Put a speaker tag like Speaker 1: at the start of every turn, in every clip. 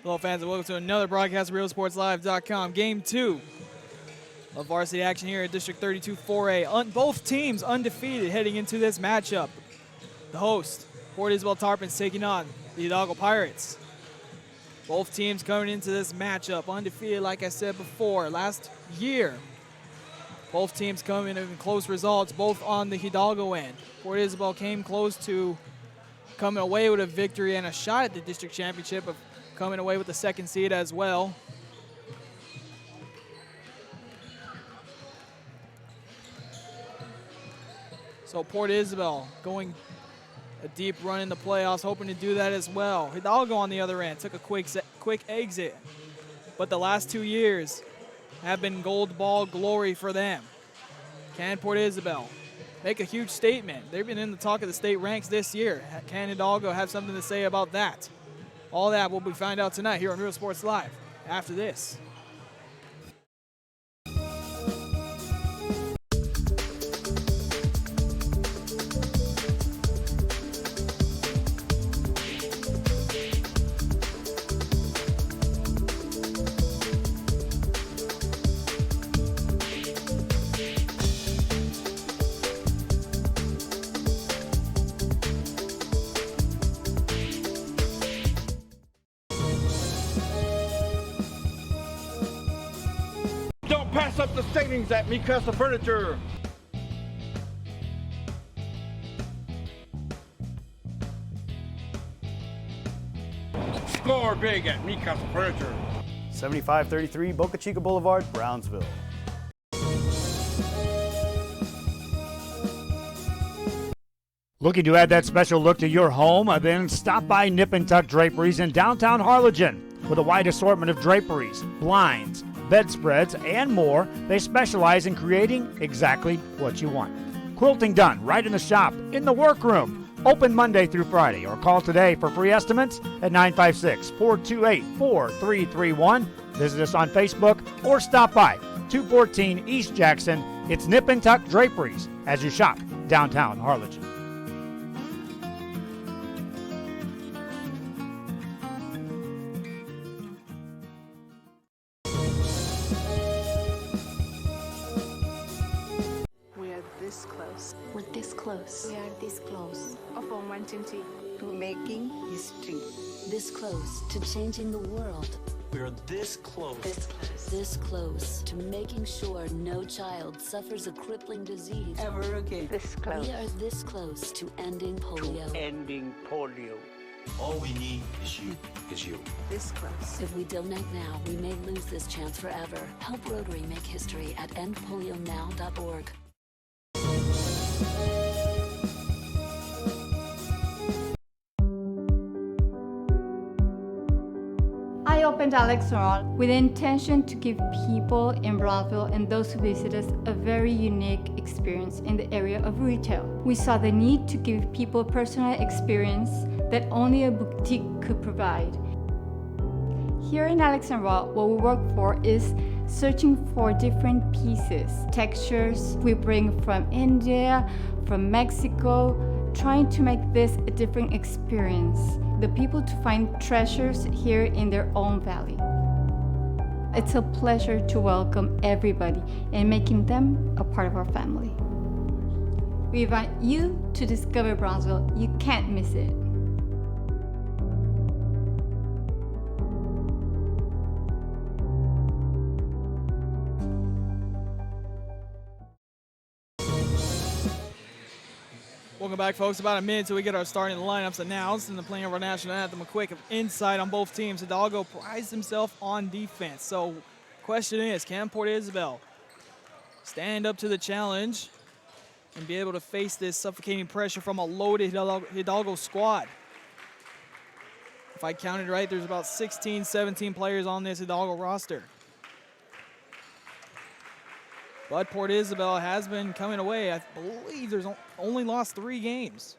Speaker 1: Hello fans and welcome to another broadcast of RealSportsLive.com. Game 2 of varsity action here at District 32 4A. Both teams undefeated heading into this matchup. The host, Port Isabel Tarpons, taking on the Hidalgo Pirates. Both teams coming into this matchup undefeated, like I said before, last year. Both teams coming in close results, both on the Hidalgo end. Port Isabel came close to coming away with a victory and a shot at the district championship, of coming away with the second seed as well. So Port Isabel going a deep run in the playoffs, hoping to do that as well. Hidalgo on the other end took a quick exit, but the last 2 years have been gold ball glory for them. Can Port Isabel make a huge statement? They've been in the talk of the state ranks this year. Can Hidalgo have something to say about that? All that will be find out tonight here on Real Sports Live after this.
Speaker 2: Pass up the savings at Mikasa Furniture. Score big at Mikasa Furniture.
Speaker 3: 7533 Boca Chica Boulevard, Brownsville.
Speaker 4: Looking to add that special look to your home? Then stop by Nip and Tuck Draperies in downtown Harlingen. With a wide assortment of draperies, blinds, bedspreads, and more, they specialize in creating exactly what you want. Quilting done right in the shop, in the workroom. Open Monday through Friday, or call today for free estimates at 956-428-4331. Visit us on Facebook or stop by 214 East Jackson. It's Nip and Tuck Draperies as you shop downtown Harlingen.
Speaker 5: We're this close.
Speaker 6: We are this close
Speaker 5: Of wanting
Speaker 6: to making history.
Speaker 5: This close to changing the world.
Speaker 7: We are this close.
Speaker 5: This close to making sure no child suffers a crippling disease.
Speaker 6: Ever again. This close.
Speaker 5: We are this close to ending polio.
Speaker 2: Ending polio.
Speaker 7: All we need is you.
Speaker 6: This close.
Speaker 5: If we don't act now, we may lose this chance forever. Help Rotary make history at endpolionow.org.
Speaker 8: I opened Alex Restaurant with the intention to give people in Brownsville and those who visit us a very unique experience in the area of retail. We saw the need to give people a personal experience that only a boutique could provide. Here in Alexandria, what we work for is searching for different pieces, textures we bring from India, from Mexico, trying to make this a different experience. The people to find treasures here in their own valley. It's a pleasure to welcome everybody and making them a part of our family. We invite you to discover Brownsville. You can't miss it.
Speaker 1: Welcome back, folks. About a minute till we get our starting lineups announced and the playing of our national anthem. A quick insight on both teams. Hidalgo prides himself on defense. So, question is, can Port Isabel stand up to the challenge and be able to face this suffocating pressure from a loaded Hidalgo squad? If I counted right, there's about 16, 17 players on this Hidalgo roster. But Port Isabel has been coming away. I believe there's only lost 3 games.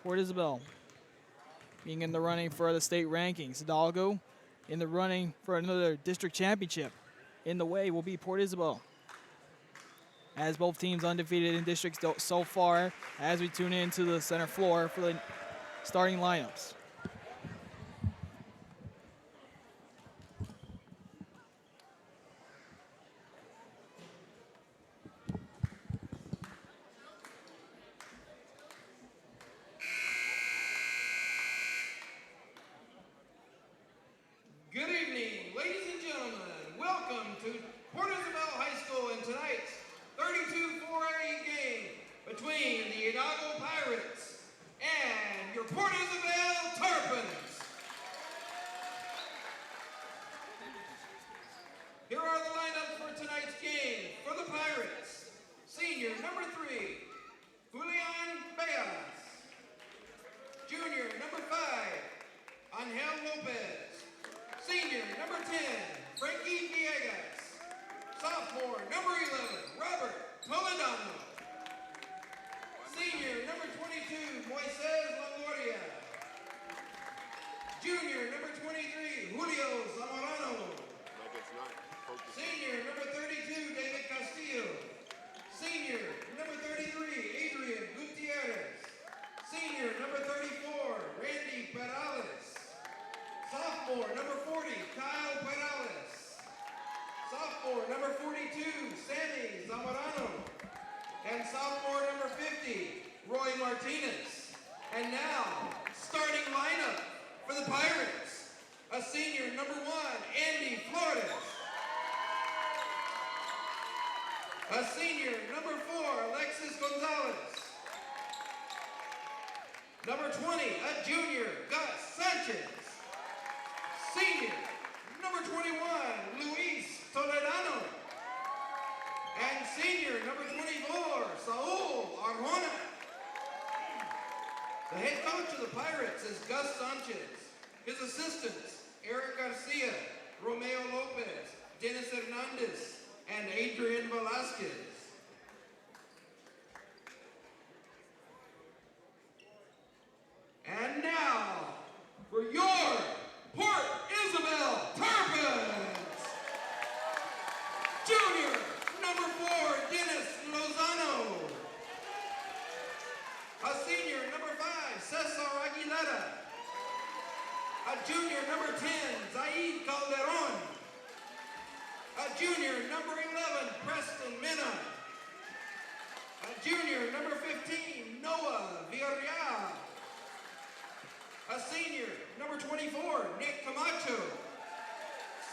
Speaker 1: Port Isabel being in the running for the state rankings. Hidalgo in the running for another district championship. In the way will be Port Isabel. As both teams undefeated in districts so far, as we tune into the center floor for the starting lineups.
Speaker 9: welcome to Port Isabel High School in tonight's 32-4A game between the Hidalgo Pirates and your Port Isabel Tarpons. Here are the lineups for tonight's game. For the Pirates, senior number 3, Julian Beas. Junior number 5, Angel Lopez. Senior number 10, Frankie Villegas. Sophomore number 11, Robert Toledano. Senior number 22, Moises Longoria. Junior number 23, Julio Zamorano. Senior number 32, David Castillo. Senior number 33, Adrian Gutierrez. Senior number 34, Randy Perales. Sophomore number 40, Kyle Perales. Sophomore number 42, Sammy Zamorano. And sophomore number 50, Roy Martinez. And now, starting lineup for the Pirates, a senior number 1, Andy Flores. A senior number 4, Alexis Gonzalez. Number 20, a junior, Gus Sanchez. Senior number 21, Luis Toledano. And senior number 24, Saul Arjona. The head coach of the Pirates is Gus Sanchez. His assistants, Eric Garcia, Romeo Lopez, Dennis Hernandez, and Adrian Velasquez. And now, for your Port Isabel Tarpons, junior number 4, Dennis Lozano. A senior number 5, Cesar Aguilera. A junior number 10, Zaid Calderon. A junior number 11, Preston Mena. A junior number 15, Noah Villarreal. A senior number 24, Nick Camacho.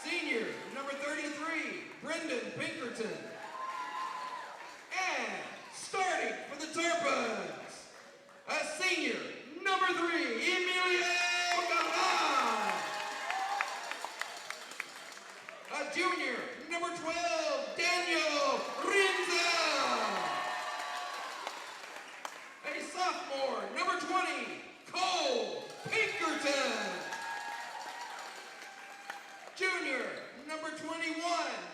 Speaker 9: Senior number 33, Brendan Pinkerton. And starting for the Tarpons, a senior number 3, Emilio Galan. A junior number 12, Daniel Rinza. A sophomore number 20, Cole Pinkerton. Junior number 21,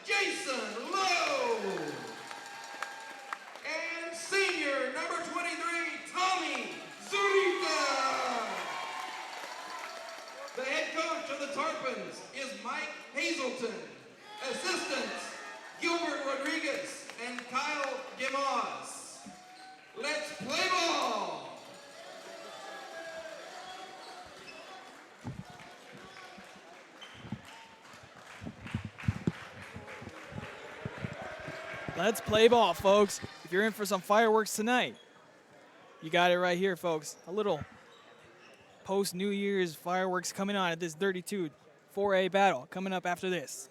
Speaker 9: Jason Lowe. And senior number 23, Tommy Zurita. The head coach of the Tarpons is Mike Hazelton. Assistants, Gilbert Rodriguez and Kyle DeMoss. Let's play ball.
Speaker 1: Let's play ball, folks. If you're in for some fireworks tonight, you got it right here, folks. A little post-New Year's fireworks coming on at this 32-4A battle coming up after this.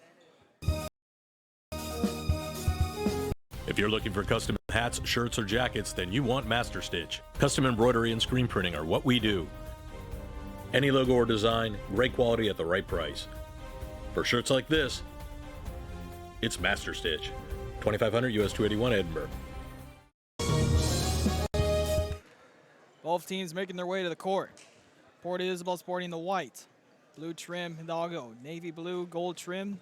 Speaker 10: If you're looking for custom hats, shirts, or jackets, then you want Master Stitch. Custom embroidery and screen printing are what we do. Any logo or design, great quality at the right price. For shirts like this, it's Master Stitch. 2500 US 281 Edinburgh.
Speaker 1: Both teams making their way to the court. Port Isabel sporting the white. Blue trim, Hidalgo. Navy blue, gold trim.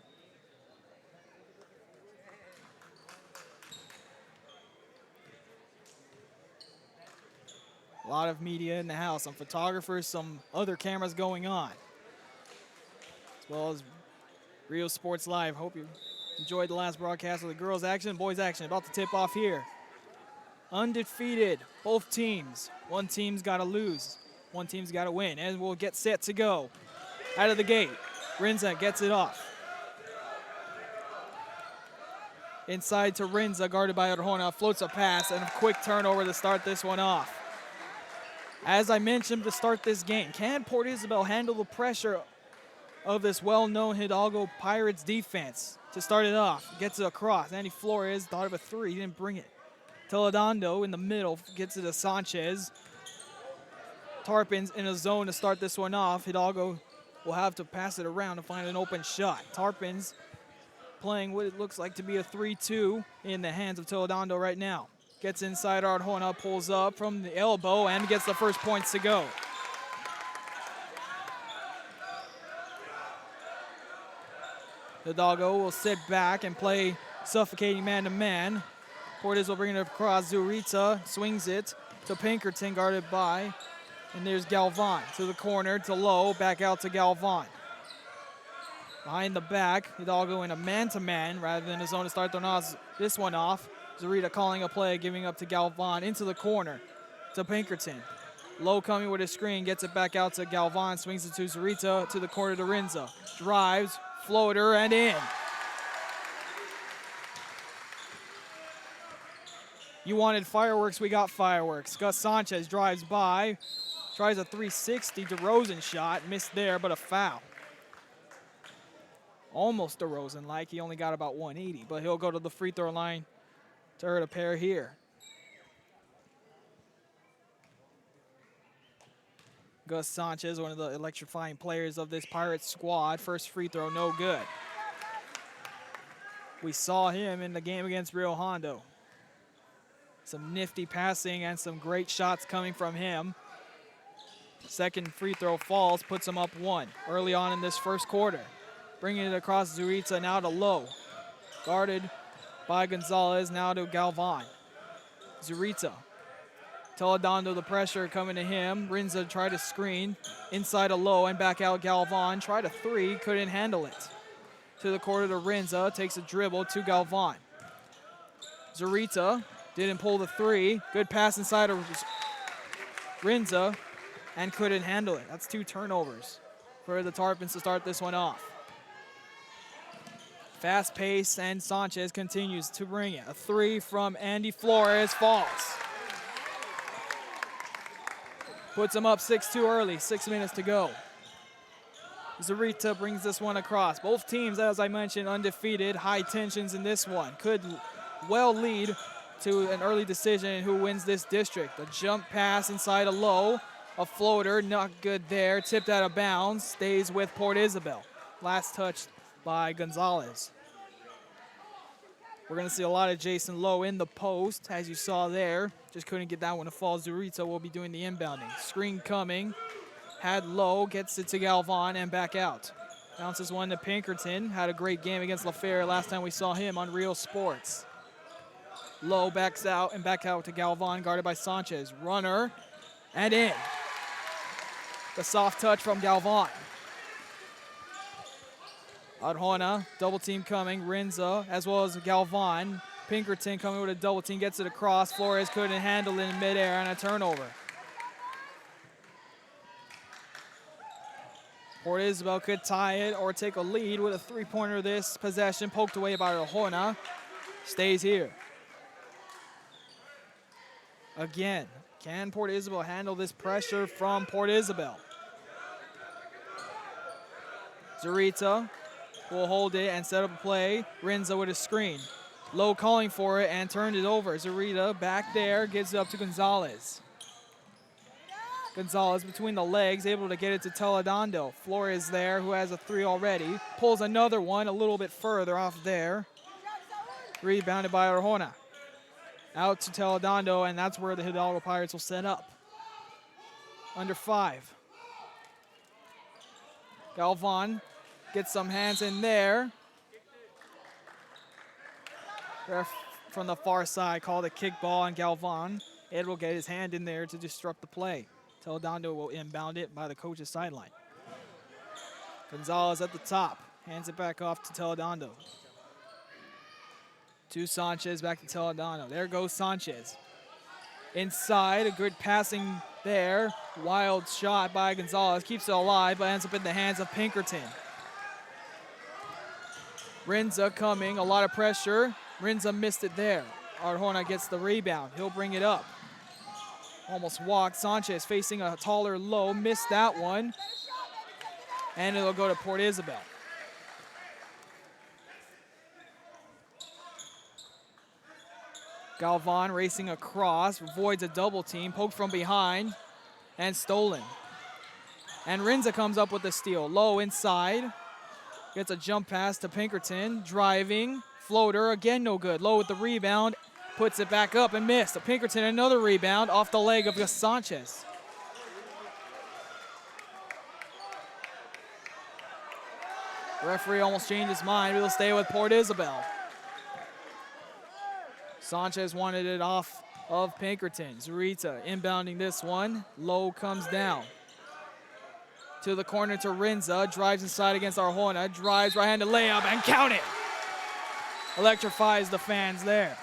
Speaker 1: A lot of media in the house. Some photographers, some other cameras going on. As well as Rio Sports Live. Hope you enjoyed the last broadcast of the girls' action. Boys' action about to tip off here. Undefeated, both teams. One team's got to lose. One team's got to win. And we'll get set to go. Out of the gate, Rinza gets it off. Inside to Rinza, guarded by Arjona. Floats a pass and a quick turnover to start this one off. As I mentioned to start this game, can Port Isabel handle the pressure of this well-known Hidalgo Pirates defense to start it off. Gets it across. Andy Flores thought of a three. He didn't bring it. Toledano in the middle gets it to Sanchez. Tarpin's in a zone to start this one off. Hidalgo will have to pass it around to find an open shot. Tarpin's playing what it looks like to be a 3-2 in the hands of Toledano right now. Gets inside Arjona, pulls up from the elbow, and gets the first points to go. Hidalgo will sit back and play suffocating man-to-man. Portis will bring it across. Zurita swings it to Pinkerton, guarded by. And there's Galvan to the corner, to Lowe, back out to Galvan. Behind the back, Hidalgo in a man-to-man rather than a zone to start this one off. Zurita calling a play, giving up to Galvan into the corner to Pinkerton. Lowe coming with a screen, gets it back out to Galvan, swings it to Zurita, to the corner to Rinza. Drives, floater, and in. You wanted fireworks, we got fireworks. Gus Sanchez drives by, tries a 360 DeRozan shot, missed there, but a foul. Almost DeRozan-like, he only got about 180, but he'll go to the free throw line to hurt a pair here. Gus Sanchez, one of the electrifying players of this Pirates squad. First free throw, no good. We saw him in the game against Rio Hondo. Some nifty passing and some great shots coming from him. Second free throw falls, puts him up one early on in this first quarter. Bringing it across Zurita, now to Lowe. Guarded by Gonzalez, now to Galvan. Zurita. Toledano, the pressure coming to him. Rinza tried to screen inside a Lowe and back out Galvan. Tried a three, couldn't handle it. To the corner to Rinza, takes a dribble to Galvan. Zurita didn't pull the three. Good pass inside of Rinza and couldn't handle it. That's 2 turnovers for the Tarpons to start this one off. Fast pace, and Sanchez continues to bring it. A three from Andy Flores falls. Puts him up 6-2 early, 6 minutes to go. Zurita brings this one across. Both teams, as I mentioned, undefeated. High tensions in this one. Could well lead to an early decision who wins this district. A jump pass inside a Lowe. A floater, not good there. Tipped out of bounds, stays with Port Isabel. Last touch by Gonzalez. We're going to see a lot of Jason Lowe in the post, as you saw there. Just couldn't get that one to fall. Zurita will be doing the inbounding. Screen coming. Had Lowe, gets it to Galvan and back out. Bounces one to Pinkerton. Had a great game against LaFerre last time we saw him on Real Sports. Lowe backs out and back out to Galvan, guarded by Sanchez. Runner and in. The soft touch from Galvan. Arjona, double team coming. Rinza, as well as Galvan. Pinkerton coming with a double team, gets it across. Flores couldn't handle it in midair and a turnover. Port Isabel could tie it or take a lead with a three-pointer this possession. Poked away by Arjona. Stays here. Again, can Port Isabel handle this pressure from Port Isabel? Zurita will hold it and set up a play. Rinza with a screen. Lowe calling for it and turned it over. Zurita back there, gives it up to Gonzalez. Gonzalez between the legs, able to get it to Toledano. Flores there, who has a three already. Pulls another one a little bit further off there. Rebounded by Arjona. Out to Toledano, and that's where the Hidalgo Pirates will set up. Under 5. Galvan gets some hands in there. Ref from the far side called a kickball on Galvan. Ed will get his hand in there to disrupt the play. Toledano will inbound it by the coach's sideline. Gonzalez at the top. Hands it back off to Toledano. To Sanchez, back to Toledano. There goes Sanchez. Inside, a good passing there. Wild shot by Gonzalez. Keeps it alive, but ends up in the hands of Pinkerton. Rinza coming, a lot of pressure. Rinza missed it there. Arjona gets the rebound. He'll bring it up. Almost walked. Sanchez facing a taller Lowe. Missed that one. and it'll go to Port Isabel. Galvan racing across, avoids a double team, poked from behind, and stolen. And Rinza comes up with the steal. Low inside, gets a jump pass to Pinkerton, driving, floater, again no good. Low with the rebound, puts it back up and missed. Pinkerton another rebound off the leg of Gus Sanchez. Referee almost changed his mind. We'll stay with Port Isabel. Sanchez wanted it off of Pinkerton. Zurita inbounding this one. Low comes down. To the corner to Rinza. Drives inside against Arjona. Drives right-handed layup and count it. Electrifies the fans there.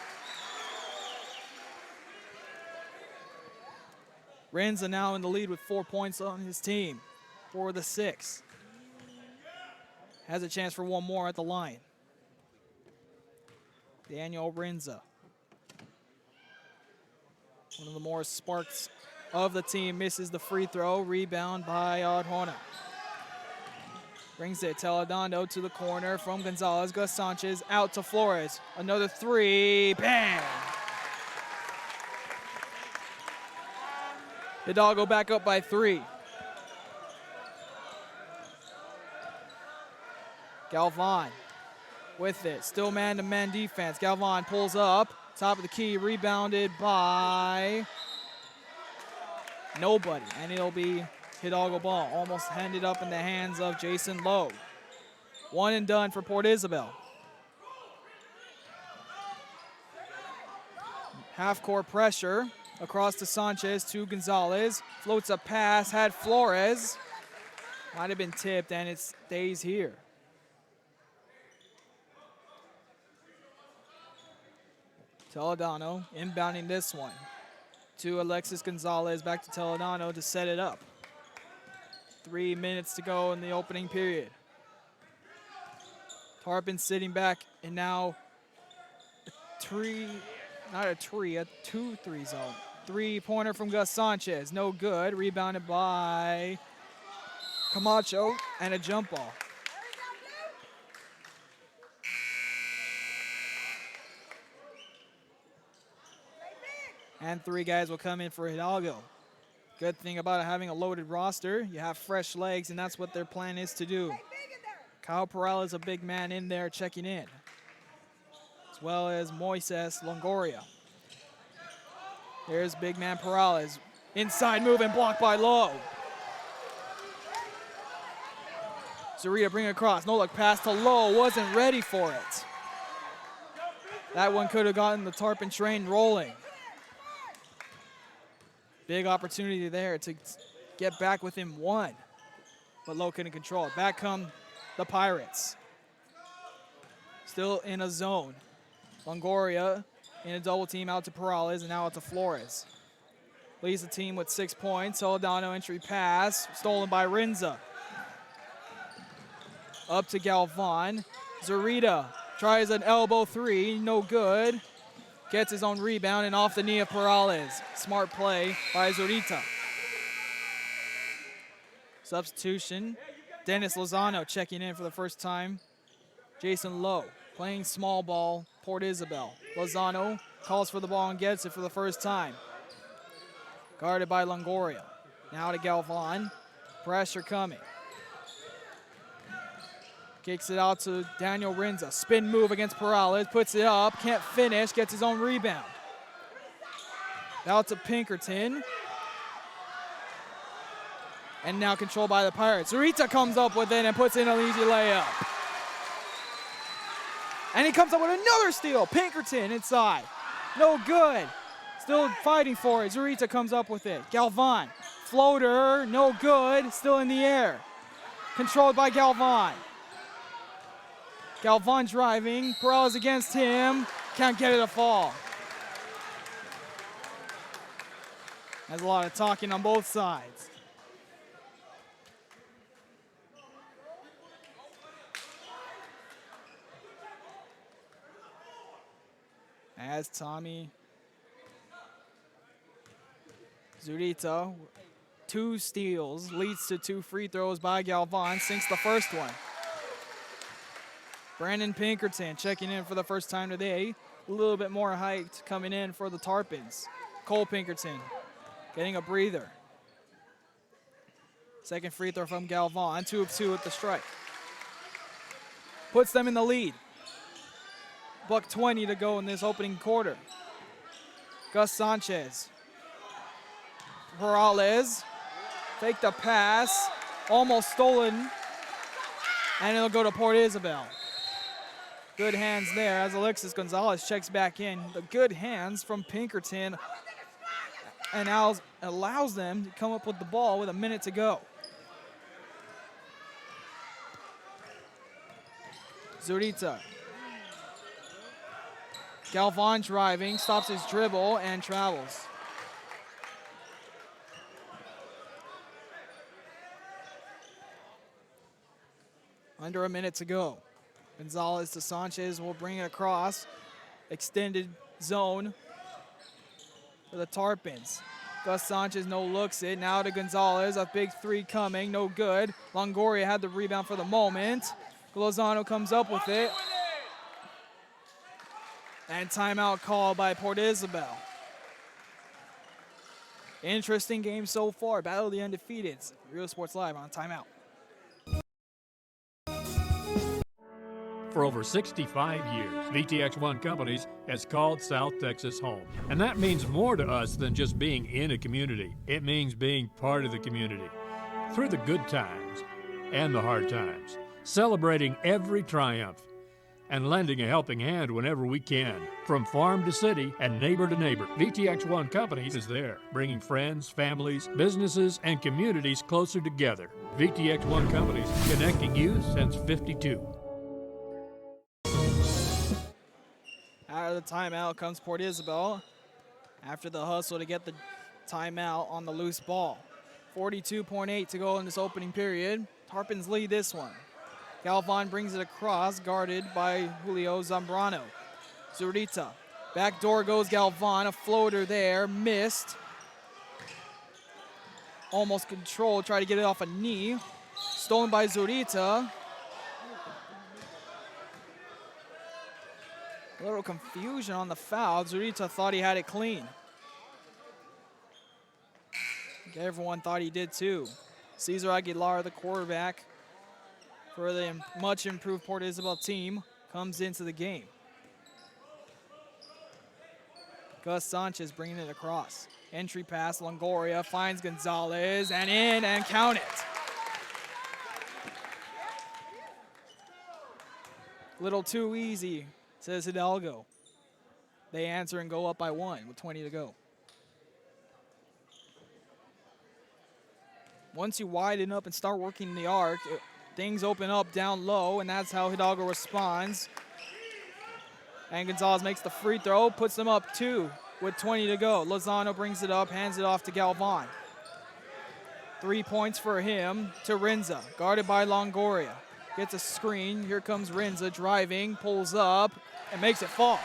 Speaker 1: Rinza now in the lead with 4 points on his team for the 6. Has a chance for one more at the line. Daniel Rinza. One of the more sparks of the team, misses the free throw. Rebound by Arjona. Brings it, Toledano to the corner from Gonzalez. Gus Sanchez out to Flores. Another three, bang! Hidalgo back up by 3. Galvan with it, still man-to-man defense. Galvan pulls up, top of the key, rebounded by nobody, and it'll be Hidalgo ball. Almost handed up in the hands of Jason Lowe. One and done for Port Isabel. Half-court pressure across to Sanchez to Gonzalez. Floats a pass, had Flores. Might have been tipped, and it stays here. Toledano inbounding this one to Alexis Gonzalez, back to Toledano to set it up. 3 minutes to go in the opening period. Tarpon sitting back, and now a 2-3 zone. 3-pointer from Gus Sanchez, no good. Rebounded by Camacho, and a jump ball. And 3 guys will come in for Hidalgo. Good thing about having a loaded roster, you have fresh legs, and that's what their plan is to do. Kyle Peral is a big man in there checking in, as well as Moises Longoria. There's big man Perales. Inside move and blocked by Lowe. Zurita bring it across. No look pass to Lowe. Wasn't ready for it. That one could have gotten the Tarpon train rolling. Big opportunity there to get back within 1. But Lowe couldn't control it. Back come the Pirates. Still in a zone. Longoria in a double team out to Perales and now out to Flores. Leads the team with 6 points. Toledano entry pass, stolen by Rinza. Up to Galvan. Zurita tries an elbow 3, no good. Gets his own rebound and off the knee of Perales. Smart play by Zurita. Substitution. Dennis Lozano checking in for the first time. Jason Lowe playing small ball, Port Isabel. Lozano calls for the ball and gets it for the first time. Guarded by Longoria. Now to Galvan. Pressure coming. Kicks it out to Daniel Rinza. Spin move against Perales. Puts it up. Can't finish. Gets his own rebound. Out to Pinkerton. And now controlled by the Pirates. Zurita comes up with it and puts in an easy layup. And he comes up with another steal. Pinkerton inside. No good. Still fighting for it. Zurita comes up with it. Galvan. Floater. No good. Still in the air. Controlled by Galvan. Galvan driving. Perales against him. Can't get it to fall. There's a lot of talking on both sides. As Tommy Zurita 2 steals, leads to 2 free throws by Galvan, sinks the first one. Brandon Pinkerton checking in for the first time today. A little bit more height coming in for the Tarpons. Cole Pinkerton getting a breather. Second free throw from Galvan, 2 of 2 at the strike. Puts them in the lead. $1:20 to go in this opening quarter. Gus Sanchez. Morales, fake the pass, almost stolen, and it'll go to Port Isabel. Good hands there as Alexis Gonzalez checks back in. The good hands from Pinkerton and allows them to come up with the ball with a minute to go. Zurita. Galvan driving, stops his dribble, and travels. Under a minute to go. Gonzalez to Sanchez will bring it across. Extended zone for the Tarpons. Gus Sanchez no looks it. Now to Gonzalez. A big 3 coming. No good. Longoria had the rebound for the moment. Lozano comes up with it. And timeout call by Port Isabel. Interesting game so far. Battle of the Undefeated. Real Sports Live on timeout.
Speaker 11: For over 65 years, VTX1 Companies has called South Texas home. And that means more to us than just being in a community. It means being part of the community. Through the good times and the hard times. Celebrating every triumph. And lending a helping hand whenever we can. From farm to city and neighbor to neighbor, VTX1 Companies is there, bringing friends, families, businesses, and communities closer together. VTX1 Companies, connecting you since '52.
Speaker 1: Out of the timeout comes Port Isabel after the hustle to get the timeout on the loose ball. 42.8 to go in this opening period. Tarpons lead this one. Galvan brings it across, guarded by Julio Zambrano. Zurita. Back door goes Galvan. A floater there. Missed. Almost controlled. Tried to get it off a knee. Stolen by Zurita. A little confusion on the foul. Zurita thought he had it clean. I think everyone thought he did too. Cesar Aguilar, the quarterback for the much improved Port Isabel team, comes into the game. Gus Sanchez bringing it across. Entry pass, Longoria finds Gonzalez, and in, and count it. Little too easy, says Hidalgo. They answer and go up by 1 with 20 to go. Once you widen up and start working the arc, things open up down low, and that's how Hidalgo responds. And Gonzalez makes the free throw, puts them up 2 with 20 to go. Lozano brings it up, hands it off to Galvan. 3 points for him to Rinza, guarded by Longoria. Gets a screen, here comes Rinza driving, pulls up, and makes it fall.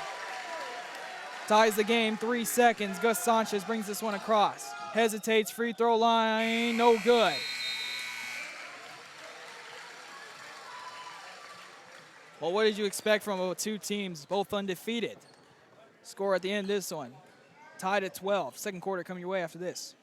Speaker 1: Ties the game, 3 seconds. Gus Sanchez brings this one across. Hesitates, free throw line, no good. Well, what did you expect from 2 teams, both undefeated? Score at the end of this one, tied at 12. Second quarter coming your way after this.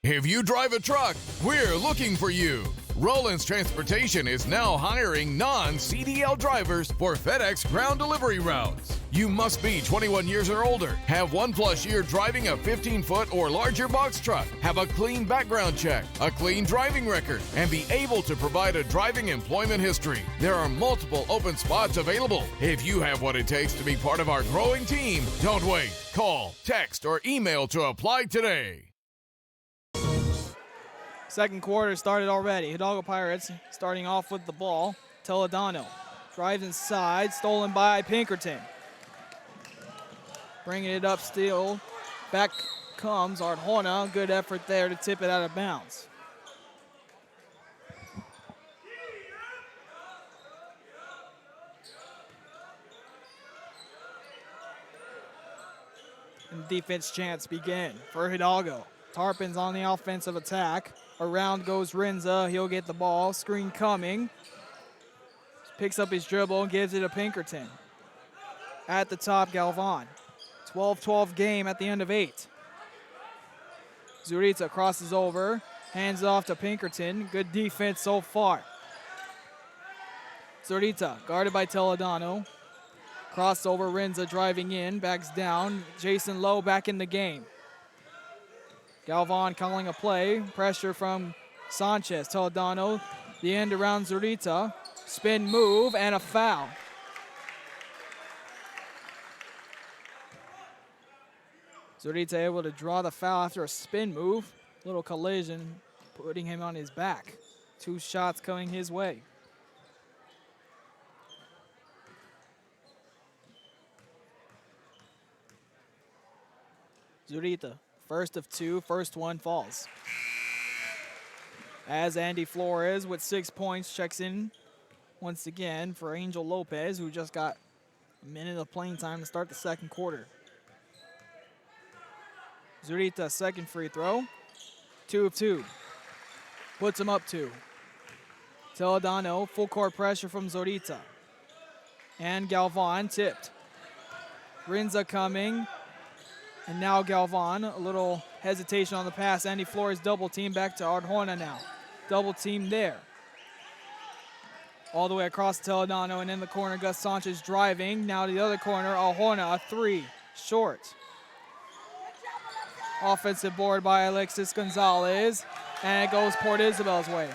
Speaker 12: If you drive a truck, we're looking for you. Rollins Transportation is now hiring non-CDL drivers for FedEx ground delivery routes. You must be 21 years or older, have 1+ year driving a 15-foot or larger box truck, have a clean background check, a clean driving record, and be able to provide a driving employment history. There are multiple open spots available. If you have what it takes to be part of our growing team, don't wait. Call, text, or email to apply today.
Speaker 1: Second quarter started already. Hidalgo Pirates starting off with the ball. Toledano drives inside, stolen by Pinkerton. Bringing it up still. Back comes Arjona. Good effort there to tip it out of bounds. And defense chance begin for Hidalgo. Tarpin's on the offensive attack. Around goes Rinza. He'll get the ball. Screen coming. Picks up his dribble and gives it to Pinkerton. At the top, Galvan. 12-12 game at the end of 8. Zurita crosses over. Hands off to Pinkerton. Good defense so far. Zurita guarded by Toledano. Crossover, Rinza driving in. Backs down. Jason Lowe back in the game. Galvan calling a play. Pressure from Sanchez. Toledano, the end around Zurita. Spin move and a foul. Zurita able to draw the foul after a spin move. Little collision, putting him on his back. 2 shots coming his way. Zurita, first of 2, first one falls. As Andy Flores with 6 points checks in once again for Angel Lopez, who just got a minute of playing time to start the second quarter. Zurita, second free throw. 2 of 2. Puts him up 2. Toledano, full court pressure from Zurita. And Galvan tipped. Rinza coming. And now Galvan, a little hesitation on the pass. Andy Flores double team back to Arjona now. Double team there. All the way across Toledano and in the corner, Gus Sanchez driving. Now to the other corner, Arjona, a 3, short. Offensive board by Alexis Gonzalez, and it goes Port Isabel's way.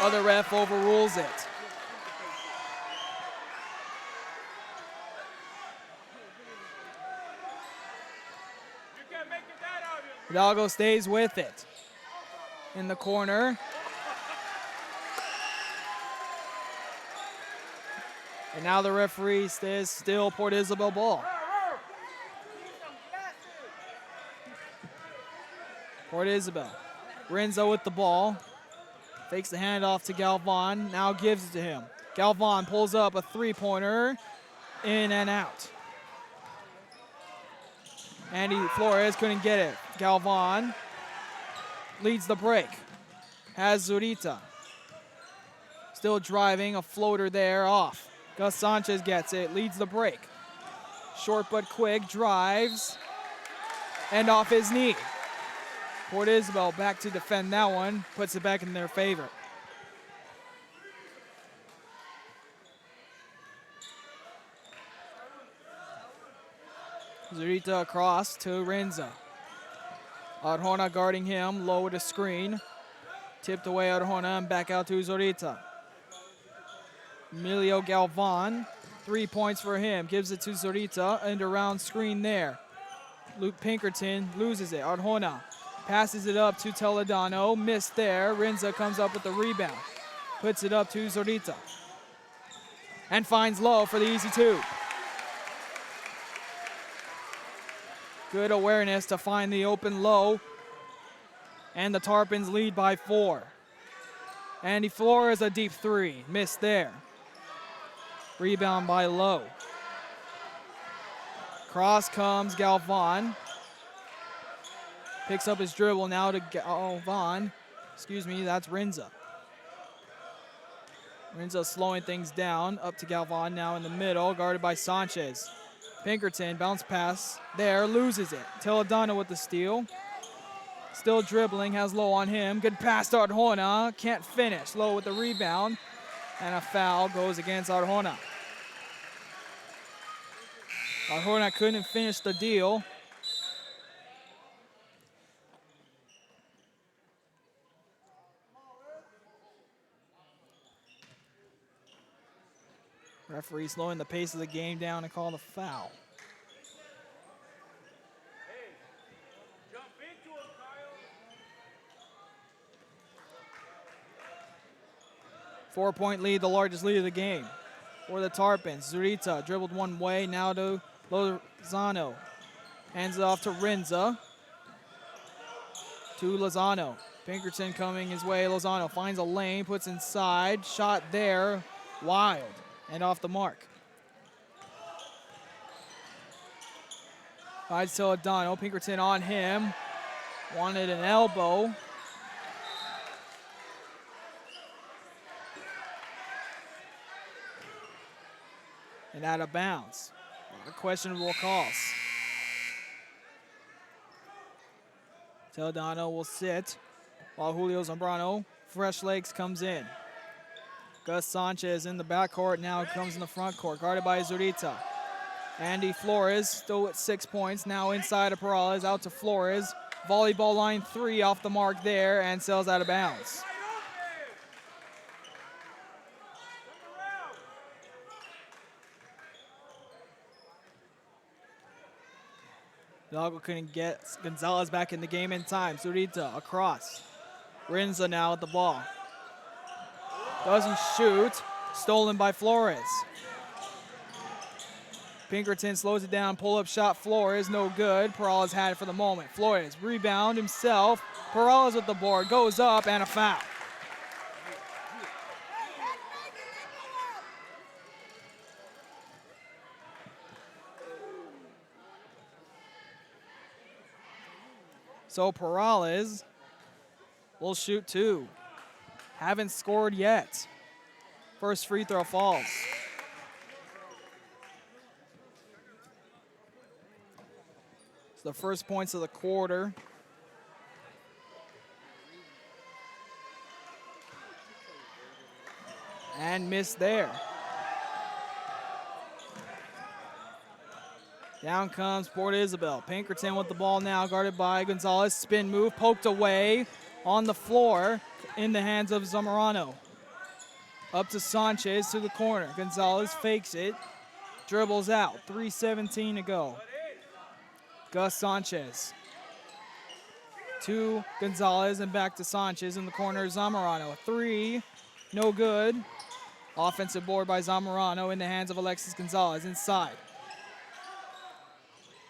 Speaker 1: Other ref overrules it. Hidalgo stays with it. In the corner. And now the referee says still Port Isabel ball. Port Isabel. Renzo with the ball. Fakes the handoff to Galvan. Now gives it to him. Galvan pulls up a 3-pointer. In and out. Andy Flores couldn't get it. Galvan leads the break. Has Zurita. Still driving, a floater there off. Gus Sanchez gets it, leads the break. Short but quick, drives, and off his knee. Port Isabel back to defend that one, puts it back in their favor. Zurita across to Renza. Arjona guarding him, low to screen. Tipped away Arjona and back out to Zurita. Emilio Galvan, 3 points for him. Gives it to Zurita, and around screen there. Luke Pinkerton loses it. Arjona passes it up to Toledano. Missed there. Renza comes up with the rebound. Puts it up to Zurita. And finds Lowe for the easy 2. Good awareness to find the open Lowe. And the Tarpons lead by 4. Andy Flores, a deep 3. Missed there. Rebound by Lowe. Cross comes Galvan. Picks up his dribble now to Galvan. Excuse me, that's Renza. Renza slowing things down. Up to Galvan now in the middle, guarded by still dribbling, has Low on him. Good pass to Arjona, can't finish. Low with the rebound, and a foul goes against Arjona. Arjona couldn't finish the deal. Referee slowing the pace of the game down and call the foul. Four-point lead, the largest lead of the game for the Tarpons. Zurita dribbled one way, now to Lozano. Hands it off to Rinza. To Lozano. Pinkerton coming his way. Lozano finds a lane, puts inside. Shot there, wild, and off the mark. Finds to O'Donnell. Pinkerton on him. Wanted an elbow. And out of bounds. Questionable calls. Teodano will sit while Julio Zambrano, fresh legs, comes in. Gus Sanchez in the backcourt, now comes in the front court, guarded by Zurita. Andy Flores, still at 6 points, now inside of Perales, out to Flores. Volleyball line 3 off the mark there, and sails out of bounds. Hidalgo couldn't get Gonzalez back in the game in time. Zurita across. Rinza now at the ball. Doesn't shoot. Stolen by Flores. Pinkerton slows it down. Pull-up shot. Flores, no good. Perales had it for the moment. Flores, rebound himself. Perales with the board. Goes up and a foul. So Perales will shoot 2. Haven't scored yet. First free throw falls. It's the first points of the quarter. And missed there. Down comes Port Isabel. Pinkerton with the ball now, guarded by Gonzalez. Spin move, poked away on the floor in the hands of Zamorano. Up to Sanchez to the corner. Gonzalez fakes it, dribbles out. 3:17 to go. Gus Sanchez to Gonzalez and back to Sanchez in the corner. Zamorano, 3, no good. Offensive board by Zamorano in the hands of Alexis Gonzalez inside.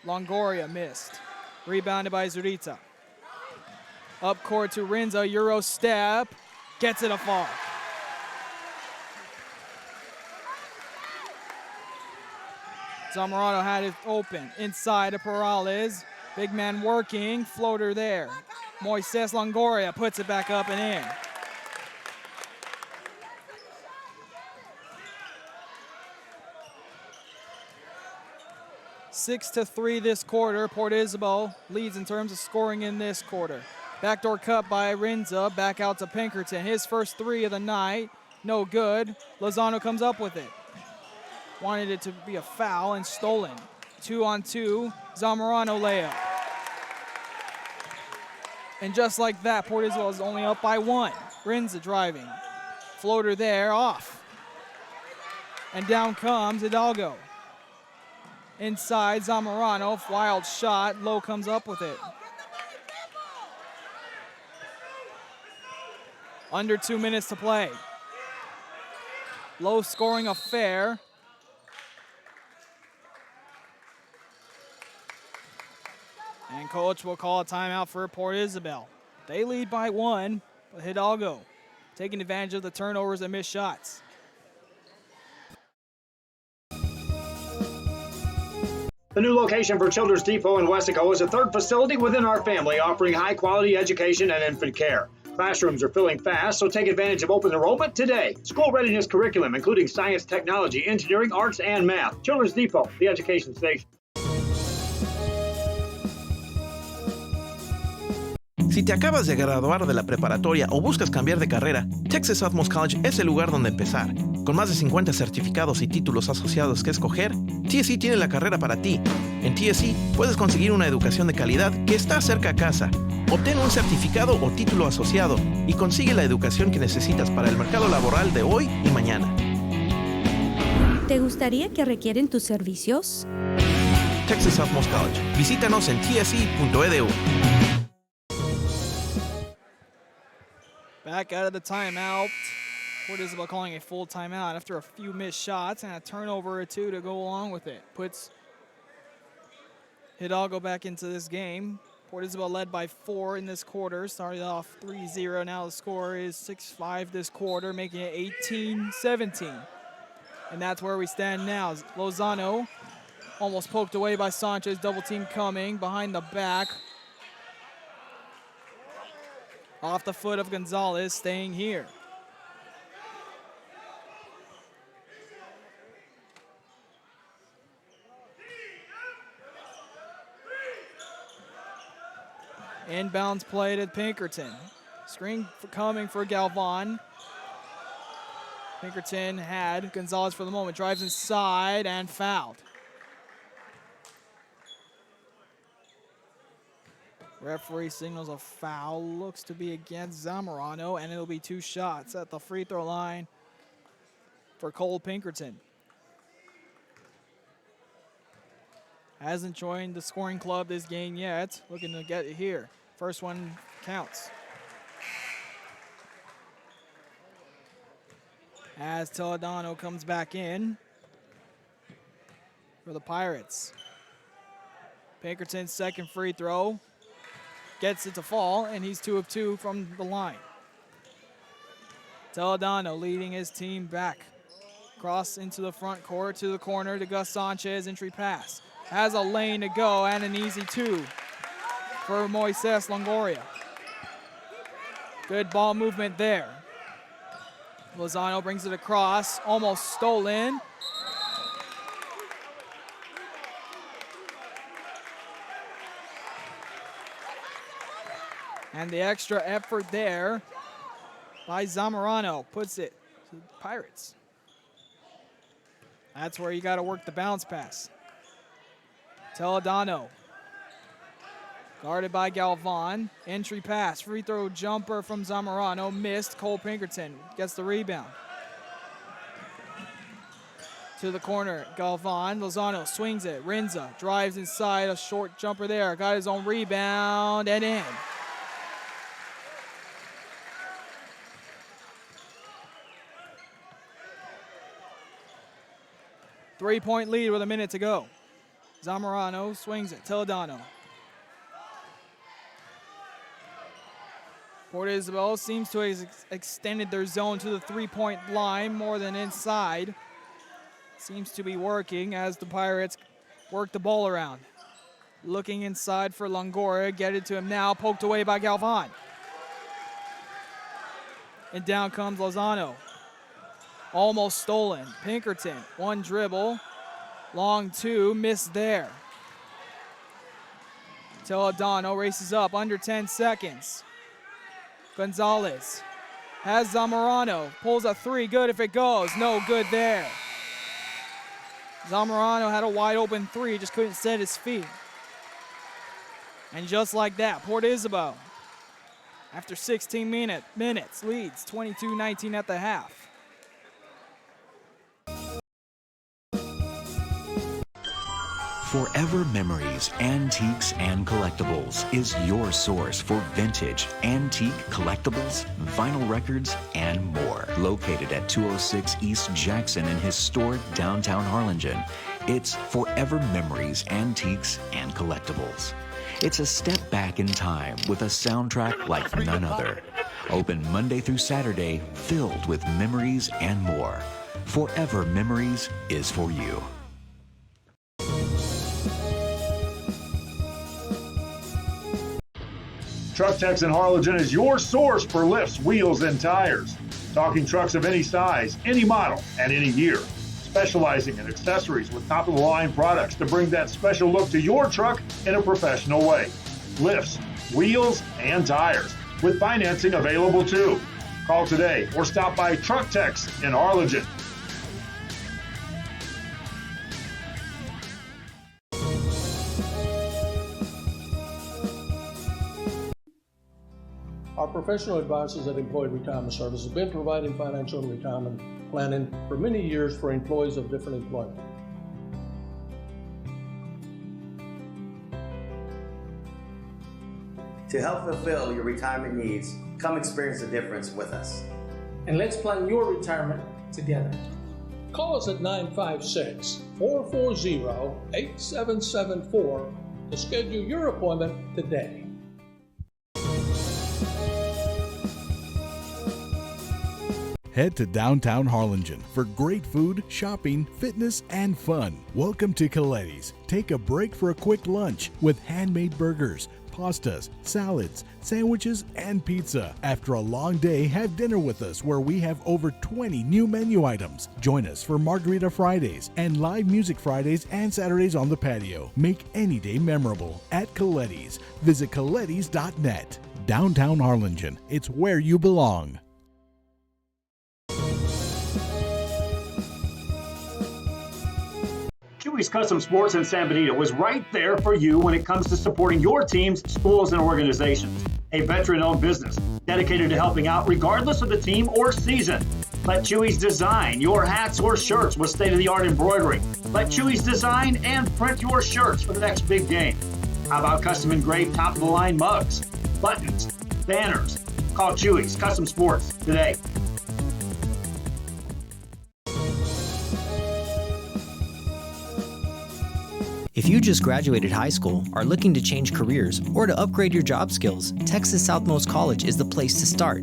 Speaker 1: Longoria missed. Rebounded by Zurita. Up court to Rinza, Euro step. Gets it afar. Zamorano had it open. Inside of Perales. Big man working. Floater there. Moises Longoria puts it back up and in. Six to 3 this quarter. Port Isabel leads in terms of scoring in this quarter. Backdoor cut by Rinza, back out to Pinkerton. His first 3 of the night, no good. Lozano comes up with it. Wanted it to be a foul and stolen. 2-on-2, Zamorano layup. And just like that, Port Isabel is only up by 1. Rinza driving. Floater there, off. And down comes Hidalgo. Inside, Zamorano, wild shot. Low comes up with it. Under 2 minutes to play. Low scoring affair. And coach will call a timeout for Port Isabel. They lead by 1, but Hidalgo taking advantage of the turnovers and missed shots.
Speaker 4: The new location for Children's Depot in Wesco is a third facility within our family offering high-quality education and infant care. Classrooms are filling fast, so take advantage of open enrollment today. School readiness curriculum, including science, technology, engineering, arts, and math. Children's Depot, the education station.
Speaker 13: Si te acabas de graduar de la preparatoria o buscas cambiar de carrera, Texas Southmost College es el lugar donde empezar. Con más de 50 certificados y títulos asociados que escoger, TSC tiene la carrera para ti. En TSC puedes conseguir una educación de calidad que está cerca a casa. Obtén un certificado o título asociado y consigue la educación que necesitas para el mercado laboral de hoy y mañana.
Speaker 14: ¿Te gustaría que requieren tus servicios?
Speaker 13: Texas Southmost College. Visítanos en tsc.edu.
Speaker 1: Back out of the timeout. Port Isabel calling a full timeout after a few missed shots and a turnover or two to go along with it. Puts Hidalgo back into this game. Port Isabel led by 4 in this quarter. Started off 3-0. Now the score is 6-5 this quarter, making it 18-17. And that's where we stand now. Lozano almost poked away by Sanchez. Double team coming behind the back. Off the foot of Gonzalez, staying here. Inbounds played at Pinkerton. Screen coming for Galvan. Pinkerton had Gonzalez for the moment. Drives inside and fouled. Referee signals a foul. Looks to be against Zamorano, and it'll be 2 shots at the free throw line for Cole Pinkerton. Hasn't joined the scoring club this game yet. Looking to get it here. First one counts. As Toledano comes back in for the Pirates. Pinkerton's second free throw. Gets it to fall, and he's 2 of 2 from the line. Toledano leading his team back. Cross into the front court to the corner to Gus Sanchez. Entry pass. Has a lane to go and an easy 2 for Moises Longoria. Good ball movement there. Lozano brings it across, almost stolen. And the extra effort there by Zamorano puts it to the Pirates. That's where you got to work the bounce pass. Toledano, guarded by Galvan. Entry pass, free throw jumper from Zamorano, missed. Cole Pinkerton gets the rebound. To the corner, Galvan. Lozano swings it. Rinza drives inside, a short jumper there. Got his own rebound and in. Three-point lead with a minute to go. Zamorano swings it. Toledano. Port Isabel seems to have extended their zone to the three-point line more than inside. Seems to be working as the Pirates work the ball around. Looking inside for Longoria. Get it to him now. Poked away by Galvan. And down comes Lozano. Almost stolen. Pinkerton, 1 dribble. Long 2, missed there. Toledano races up, under 10 seconds. Gonzalez has Zamorano. Pulls a 3, good if it goes. No good there. Zamorano had a wide open 3, just couldn't set his feet. And just like that, Port Isabel, after 16 minutes, leads 22-19 at the half.
Speaker 15: Forever Memories, Antiques and Collectibles is your source for vintage, antique collectibles, vinyl records, and more. Located at 206 East Jackson in historic downtown Harlingen, it's Forever Memories, Antiques and Collectibles. It's a step back in time with a soundtrack like none other. Open Monday through Saturday, filled with memories and more. Forever Memories is for you.
Speaker 4: Truck Techs in Harlingen is your source for lifts, wheels, and tires. Talking trucks of any size, any model, and any year. Specializing in accessories with top-of-the-line products to bring that special look to your truck in a professional way. Lifts, wheels, and tires, with financing available too. Call today or stop by Truck Tex in Arlington.
Speaker 16: Our professional advisors at Employee Retirement Service have been providing financial and retirement planning for many years for employees of different employment.
Speaker 17: To help fulfill your retirement needs, come experience the difference with us.
Speaker 16: And let's plan your retirement together. Call us at 956-440-8774 to schedule your appointment today.
Speaker 18: Head to downtown Harlingen for great food, shopping, fitness, and fun. Welcome to Coletti's. Take a break for a quick lunch with handmade burgers, pastas, salads, sandwiches, and pizza. After a long day, have dinner with us where we have over 20 new menu items. Join us for Margarita Fridays and live music Fridays and Saturdays on the patio. Make any day memorable at Coletti's. Visit colettis.net. Downtown Harlingen. It's where you belong.
Speaker 4: Chewy's Custom Sports in San Benito is right there for you when it comes to supporting your teams, schools, and organizations. A veteran-owned business dedicated to helping out regardless of the team or season. Let Chewy's design your hats or shirts with state-of-the-art embroidery. Let Chewy's design and print your shirts for the next big game. How about custom engraved top-of-the-line mugs, buttons, banners? Call Chewy's Custom Sports today.
Speaker 19: If you just graduated high school, are looking to change careers, or to upgrade your job skills, Texas Southmost College is the place to start.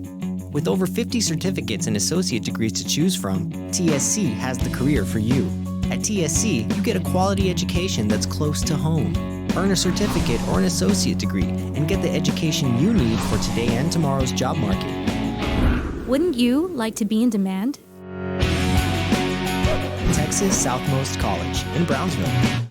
Speaker 19: With over 50 certificates and associate degrees to choose from, TSC has the career for you. At TSC, you get a quality education that's close to home. Earn a certificate or an associate degree and get the education you need for today and tomorrow's job market.
Speaker 14: Wouldn't you like to be in demand?
Speaker 19: Texas Southmost College in Brownsville.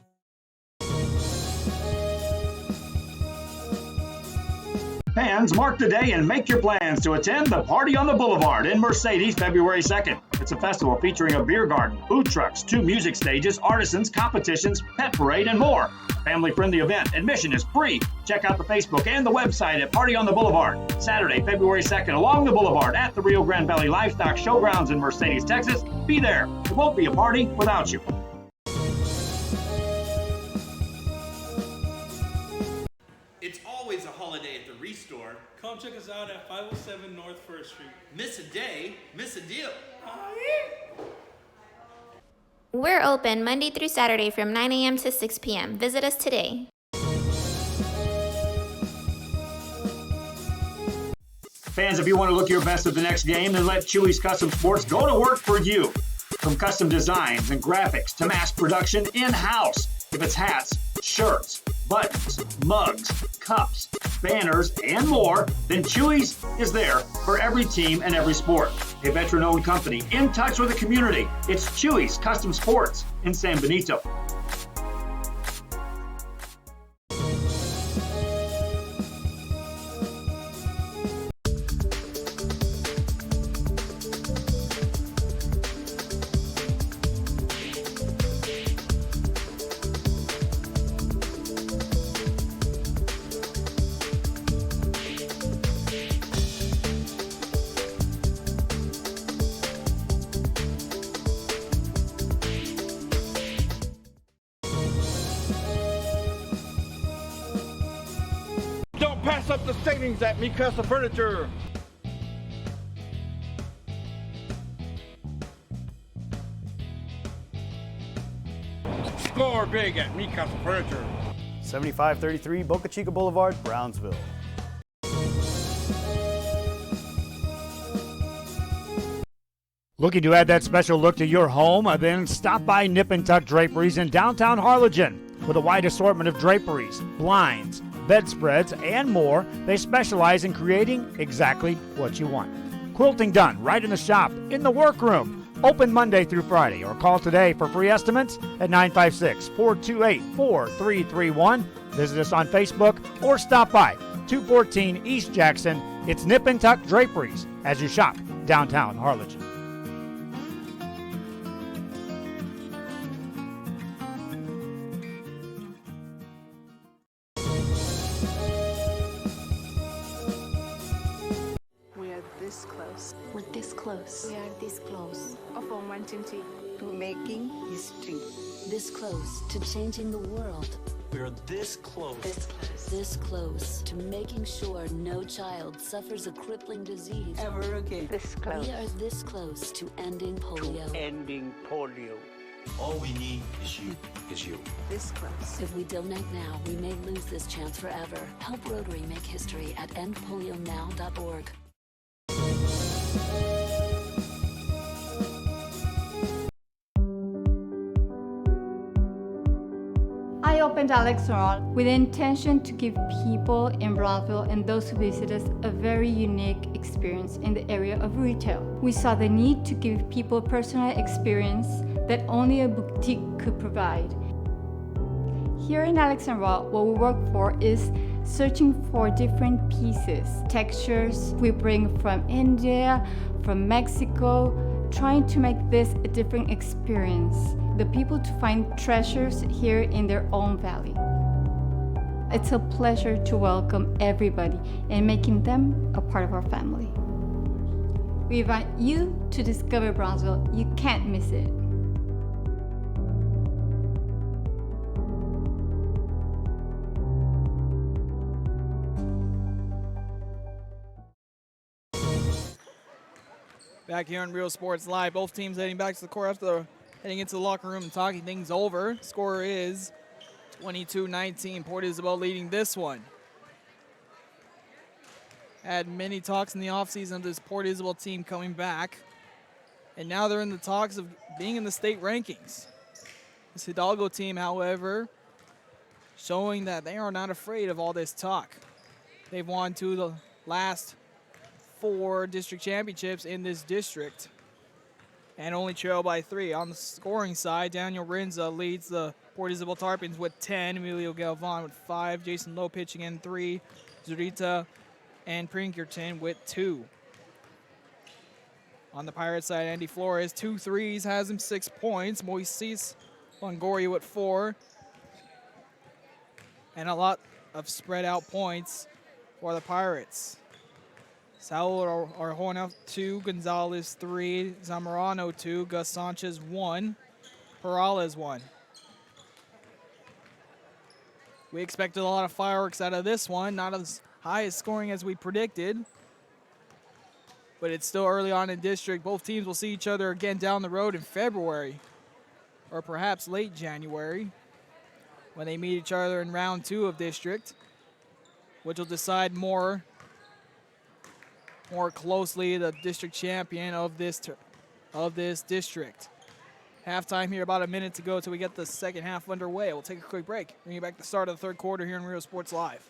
Speaker 4: Fans, mark the day and make your plans to attend the Party on the Boulevard in Mercedes February 2nd. It's a festival featuring a beer garden, food trucks, 2 music stages, artisans, competitions, pet parade, and more. Family-friendly event. Admission is free. Check out the Facebook and the website at Party on the Boulevard. Saturday, February 2nd, along the Boulevard at the Rio Grande Valley Livestock Showgrounds in Mercedes, Texas. Be there. It won't be a party without you.
Speaker 20: It's always a holiday at the Restore. Come check us out at 507 North 1st Street. Miss a day, miss a deal.
Speaker 21: We're open Monday through Saturday from 9 a.m. to 6 p.m. Visit us today.
Speaker 4: Fans, if you want to look your best at the next game, then let Chewy's Custom Sports go to work for you. From custom designs and graphics to mass production in-house. If it's hats, shirts, buttons, mugs, cups, banners, and more, then Chewy's is there for every team and every sport. A veteran-owned company in touch with the community. It's Chewy's Custom Sports in San Benito.
Speaker 2: Don't pass up the savings at Me Custom Furniture. Score big at Me Custom Furniture.
Speaker 3: 7533 Boca Chica Boulevard, Brownsville.
Speaker 4: Looking to add that special look to your home? Then stop by Nip and Tuck Draperies in downtown Harlingen. With a wide assortment of draperies, blinds, bedspreads, and more, they specialize in creating exactly what you want. Quilting done right in the shop, in the workroom. Open Monday through Friday, or call today for free estimates at 956-428-4331. Visit us on Facebook or stop by 214 East Jackson. It's Nip and Tuck Draperies as you shop downtown Harlingen.
Speaker 6: We are this close.
Speaker 5: We're this close.
Speaker 6: We are this close. Of wanting to making history.
Speaker 5: This close to changing the world.
Speaker 15: We are this close.
Speaker 5: This close. This close to making sure no child suffers a crippling disease
Speaker 6: Ever again. This close.
Speaker 5: We are this close to ending polio.
Speaker 6: Ending polio.
Speaker 15: All we need is you.
Speaker 6: This close.
Speaker 5: If we don't act now, we may lose this chance forever. Help Rotary make history at endpolionow.org.
Speaker 8: I opened Alex Restaurant with the intention to give people in Brownsville and those who visit us a very unique experience in the area of retail. We saw the need to give people a personal experience that only a boutique could provide. Here in Alex Raw, what we work for is searching for different pieces, textures we bring from India, from Mexico, trying to make this a different experience. The people to find treasures here in their own valley. It's a pleasure to welcome everybody and making them a part of our family. We invite you to discover Brownsville. You can't miss it.
Speaker 1: Back here on Real Sports Live, both teams heading back to the court after heading into the locker room and talking things over. Score is 22-19. Port Isabel leading this one. Had many talks in the offseason of this Port Isabel team coming back. And now they're in the talks of being in the state rankings. This Hidalgo team, however, showing that they are not afraid of all this talk. They've won 2 of the last 4 district championships in this district and only trail by 3. On the scoring side, Daniel Rinza leads the Port Isabel Tarpons with 10, Emilio Galvan with 5, Jason Lowe pitching in 3, Zurita and Pinkerton with 2. On the Pirate side, Andy Flores, 2 threes, has him 6 points. Moises Longoria with 4. And a lot of spread out points for the Pirates. Saul Arjona 2, Gonzalez 3, Zamorano 2, Gus Sanchez 1, Perales 1. We expected a lot of fireworks out of this one, not as high as scoring as we predicted, but it's still early on in district. Both teams will see each other again down the road in February, or perhaps late January, when they meet each other in round 2 of district, which will decide more closely the district champion of this district. Halftime here, about a minute to go till we get the second half underway. We'll take a quick break. Bring you back to the start of the third quarter here in Real Sports Live.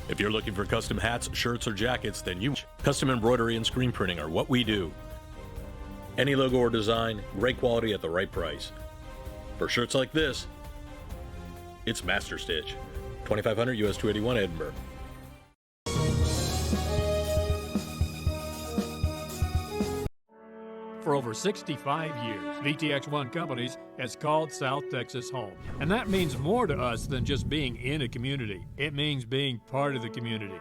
Speaker 10: If you're looking for custom hats, shirts, or jackets, then custom embroidery and screen printing are what we do. Any logo or design, great quality at the right price. For shirts like this, it's Master Stitch. 2500 US 281 Edinburgh.
Speaker 11: For over 65 years, VTX1 Companies has called South Texas home. And that means more to us than just being in a community. It means being part of the community.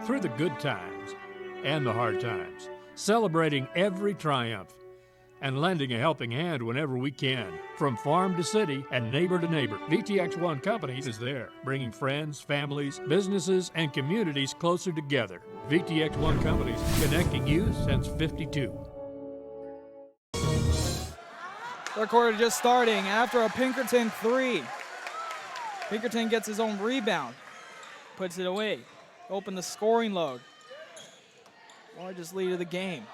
Speaker 11: Through the good times and the hard times, celebrating every triumph and lending a helping hand whenever we can. From farm to city and neighbor to neighbor, VTX1 Companies is there, bringing friends, families, businesses, and communities closer together. VTX1 Companies, connecting you since '52.
Speaker 1: Third quarter just starting after a Pinkerton 3. Pinkerton gets his own rebound, puts it away, open the scoring load. Largest lead of the game.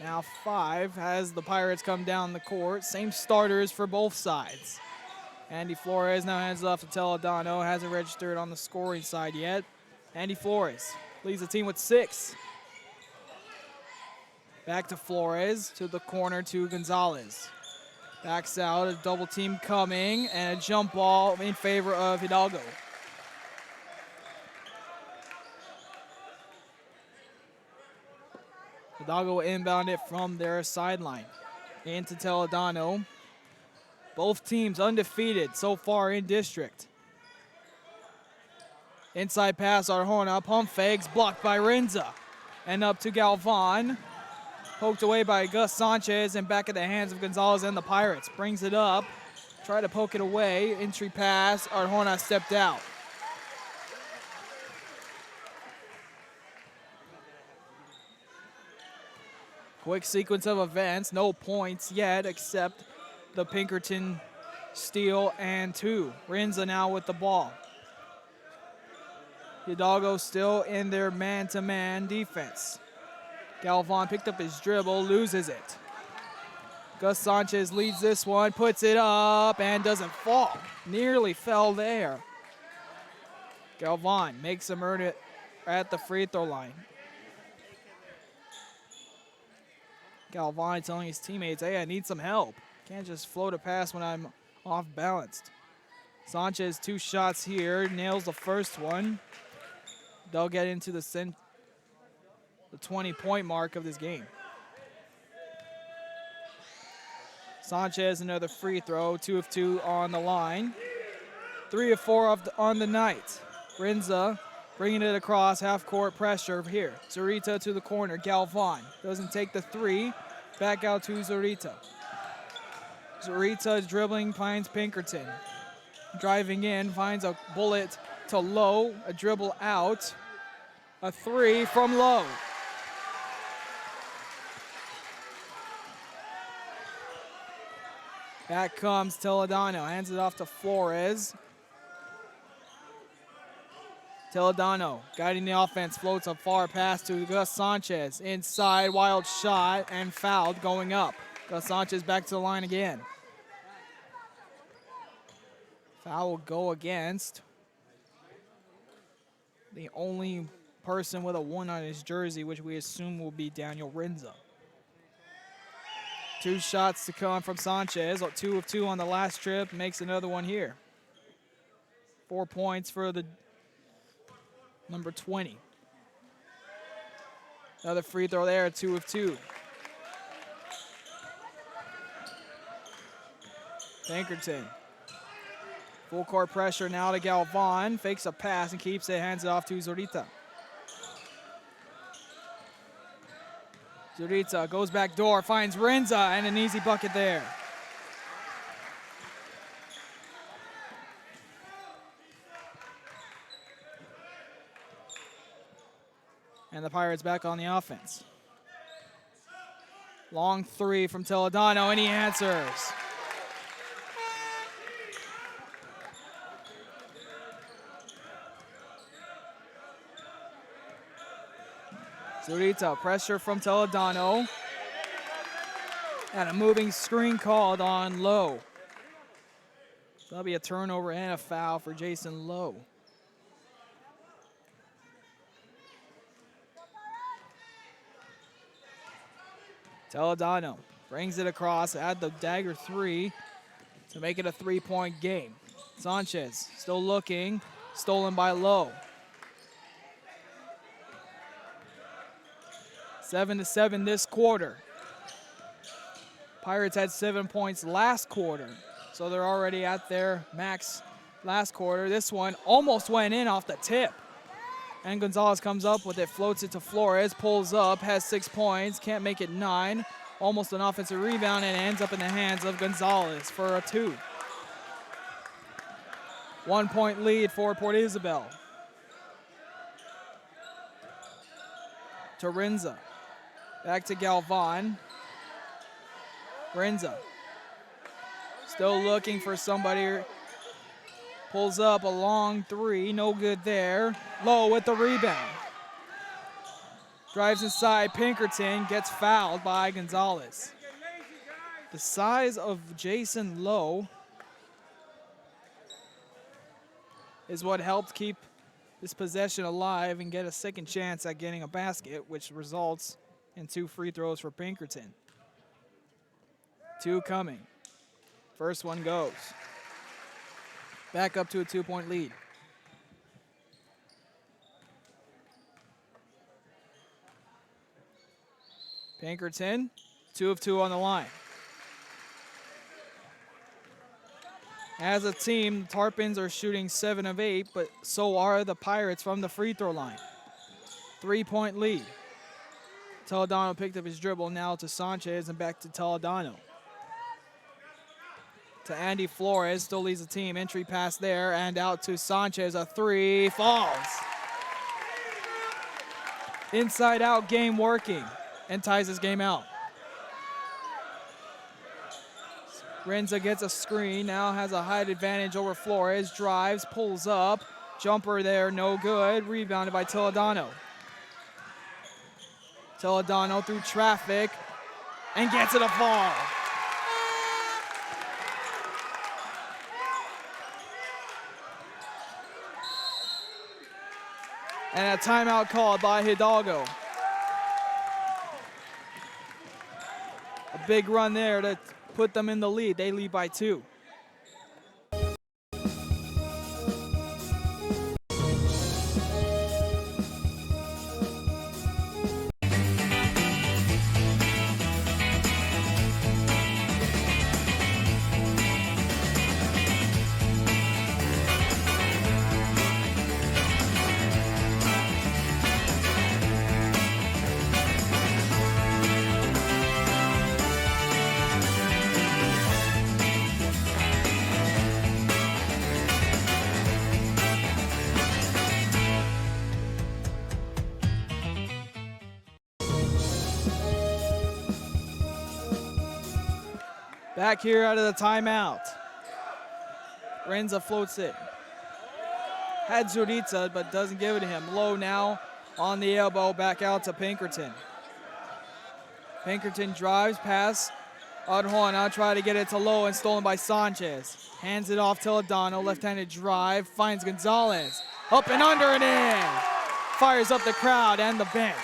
Speaker 1: Now 5 has the Pirates come down the court. Same starters for both sides. Andy Flores now hands it off to Teledano. Hasn't registered on the scoring side yet. Andy Flores leads the team with 6. Back to Flores, to the corner to Gonzalez. Backs out, a double team coming, and a jump ball in favor of Hidalgo. Hidalgo will inbound it from their sideline into Toledano. Both teams undefeated so far in district. Inside pass, Arjona, pump fakes, blocked by Rinza. And up to Galvan. Poked away by Gus Sanchez and back at the hands of Gonzalez and the Pirates. Brings it up, try to poke it away. Entry pass, Arjona stepped out. Quick sequence of events, no points yet except the Pinkerton steal and 2. Rinza now with the ball. Hidalgo still in their man-to-man defense. Galvan picked up his dribble, loses it. Gus Sanchez leads this one, puts it up, and doesn't fall. Nearly fell there. Galvan makes him earn it at the free throw line. Galvan telling his teammates, hey, I need some help. Can't just float a pass when I'm off balanced. Sanchez 2 shots here, nails the first one. They'll get into the 20-point mark of this game. Sanchez another free throw, 2 of 2 on the line. 3 of 4 on the night. Rinza bringing it across, half-court pressure here. Zurita to the corner, Galvan doesn't take the 3. Back out to Zurita. Zurita dribbling, finds Pinkerton. Driving in, finds a bullet to Lowe, a dribble out. A 3 from Lowe. Back comes Toledano, hands it off to Flores. Toledano guiding the offense, floats a far pass to Gus Sanchez. Inside, wild shot, and fouled going up. Gus Sanchez back to the line again. Foul will go against the only person with a 1 on his jersey, which we assume will be Daniel Rinza. 2 shots to come from Sanchez. 2 of 2 on the last trip. Makes another one here. 4 points for the number 20. Another free throw there, 2 of 2. Pinkerton. Full court pressure now to Galvan. Fakes a pass and keeps it, hands it off to Zurita. Zurita goes back door, finds Rinza, and an easy bucket there. And the Pirates back on the offense. Long 3 from Toledano, and he answers. Zurita, pressure from Toledano. And a moving screen called on Lowe. That'll be a turnover and a foul for Jason Lowe. Toledano brings it across, add the dagger 3 to make it a 3-point game. Sanchez still looking, stolen by Lowe. 7-7 this quarter. Pirates had 7 points last quarter, so they're already at their max last quarter. This one almost went in off the tip. And Gonzalez comes up with it, floats it to Flores, pulls up, has 6 points, can't make it 9. Almost an offensive rebound, and ends up in the hands of Gonzalez for a 2. 1 point lead for Port Isabel. To Rinza. Back to Galvan. Rinza. Still looking for somebody. Pulls up a long 3, no good there. Lowe with the rebound. Drives inside, Pinkerton gets fouled by Gonzalez. The size of Jason Lowe is what helped keep this possession alive and get a second chance at getting a basket, which results in 2 free throws for Pinkerton. 2 coming. First one goes. Back up to a 2-point lead. Pinkerton, 2 of 2 on the line. As a team, the Tarpons are shooting 7 of 8, but so are the Pirates from the free throw line. 3-point lead. Toledano picked up his dribble now to Sanchez and back to Toledano. To Andy Flores, still leads the team. Entry pass there and out to Sanchez. A 3 falls. Inside out game working and ties this game out. Renza gets a screen, now has a height advantage over Flores, drives, pulls up, jumper there, no good, rebounded by Toledano. Toledano through traffic and gets it a fall. And a timeout called by Hidalgo. A big run there to put them in the lead. They lead by 2. Back here out of the timeout. Renza floats it. Had Zurita, but doesn't give it to him. Low now on the elbow, back out to Pinkerton. Pinkerton drives, pass. Arjona try to get it to Low and stolen by Sanchez. Hands it off Toledano, left-handed drive, finds Gonzalez. Up and under and in. Fires up the crowd and the bench.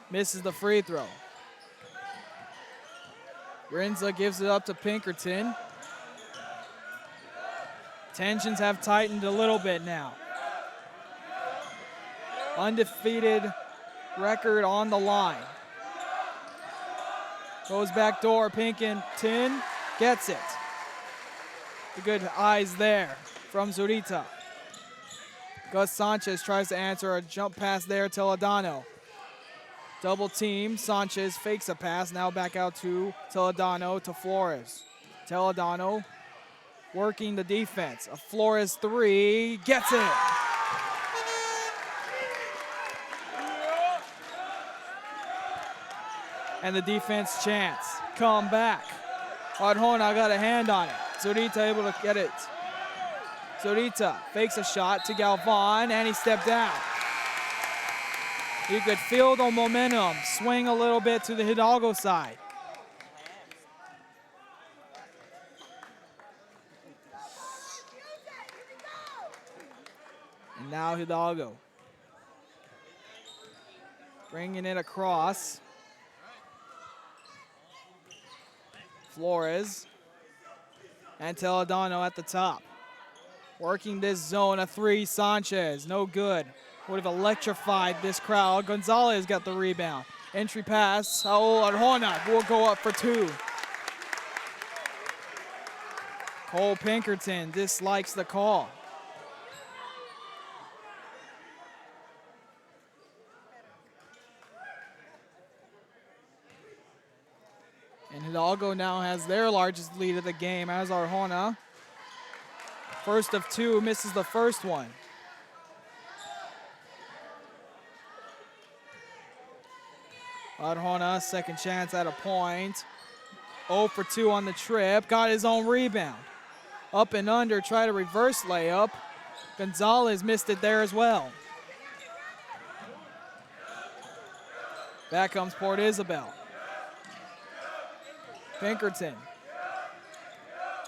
Speaker 1: Misses the free throw. Renza gives it up to Pinkerton. Tensions have tightened a little bit now. Undefeated record on the line. Goes back door, Pinkerton gets it. The good eyes there from Zurita. Gus Sanchez tries to answer a jump pass there, Toledano. Double team, Sanchez fakes a pass, now back out to Toledano to Flores. Toledano working the defense. A Flores 3, gets it. And the defense chants, come back. Arjona got a hand on it. Zurita able to get it. Zurita fakes a shot to Galvan and he stepped out. You could feel the momentum swing a little bit to the Hidalgo side. And now Hidalgo. Bringing it across. Flores. And Toledano at the top. Working this zone, a 3, Sanchez, no good. Would have electrified this crowd. Gonzalez got the rebound. Entry pass. Arjona will go up for 2. Cole Pinkerton dislikes the call. And Hidalgo now has their largest lead of the game as Arjona. First of 2, misses the first one. Arjona, second chance at a point. 0 for 2 on the trip. Got his own rebound. Up and under, try to reverse layup. Gonzalez missed it there as well. Back comes Port Isabel. Pinkerton.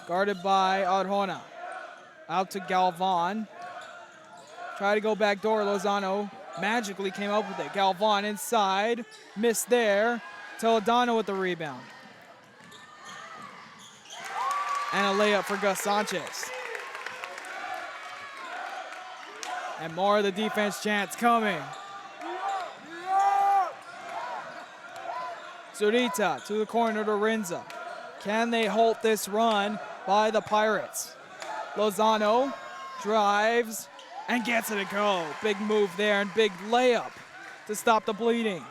Speaker 1: Guarded by Arjona. Out to Galvan. Try to go back door. Lozano magically came up with it. Galvan inside. Missed there. Toledano with the rebound. And a layup for Gus Sanchez. And more of the defense chants coming. Zurita to the corner to Rinza. Can they halt this run by the Pirates? Lozano drives and gets it to go. Big move there and big layup to stop the bleeding.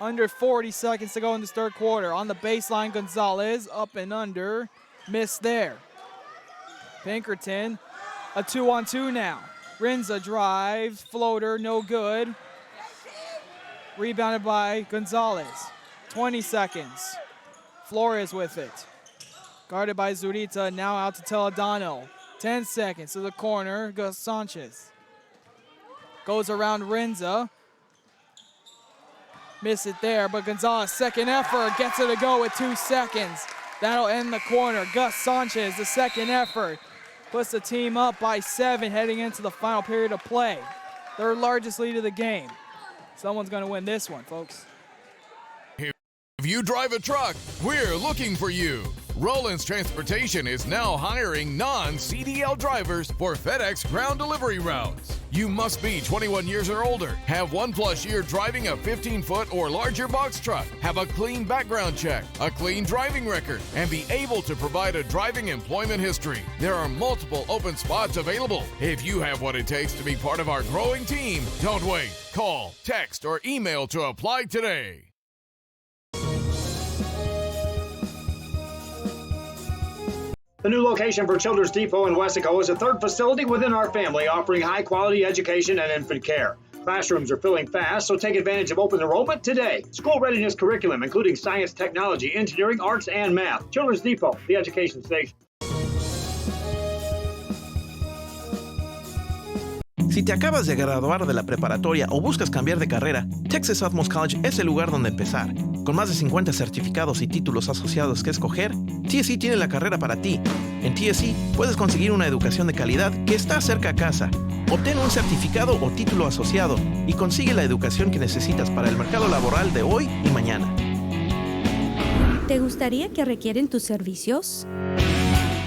Speaker 1: Under 40 seconds to go in this third quarter. On the baseline, Gonzalez up and under. Missed there. Pinkerton, a 2-on-2 now. Rinza drives, floater, no good. Rebounded by Gonzalez. 20 seconds. Flores with it. Guarded by Zurita, now out to Toledano. 10 seconds to the corner, Gus Sanchez. Goes around Rinza. Miss it there, but Gonzalez, second effort, gets it to go with 2 seconds. That'll end the corner. Gus Sanchez, the second effort, puts the team up by 7 heading into the final period of play. Their largest lead of the game. Someone's gonna win this one, folks.
Speaker 12: If you drive a truck, we're looking for you. Rollins Transportation is now hiring non-CDL drivers for FedEx ground delivery routes. You must be 21 years or older, have 1+ year driving a 15-foot or larger box truck, have a clean background check, a clean driving record, and be able to provide a driving employment history. There are multiple open spots available. If you have what it takes to be part of our growing team, don't wait. Call, text, or email to apply today.
Speaker 4: The new location for Children's Depot in Wesco is a third facility within our family offering high-quality education and infant care. Classrooms are filling fast, so take advantage of open enrollment today. School readiness curriculum, including science, technology, engineering, arts, and math. Children's Depot, the education station.
Speaker 13: Si te acabas de graduar de la preparatoria o buscas cambiar de carrera, Texas Southmost College es el lugar donde empezar. Con más de 50 certificados y títulos asociados que escoger, TSC tiene la carrera para ti. En TSC puedes conseguir una educación de calidad que está cerca a casa. Obtén un certificado o título asociado y consigue la educación que necesitas para el mercado laboral de hoy y mañana.
Speaker 14: ¿Te gustaría que requieren tus servicios?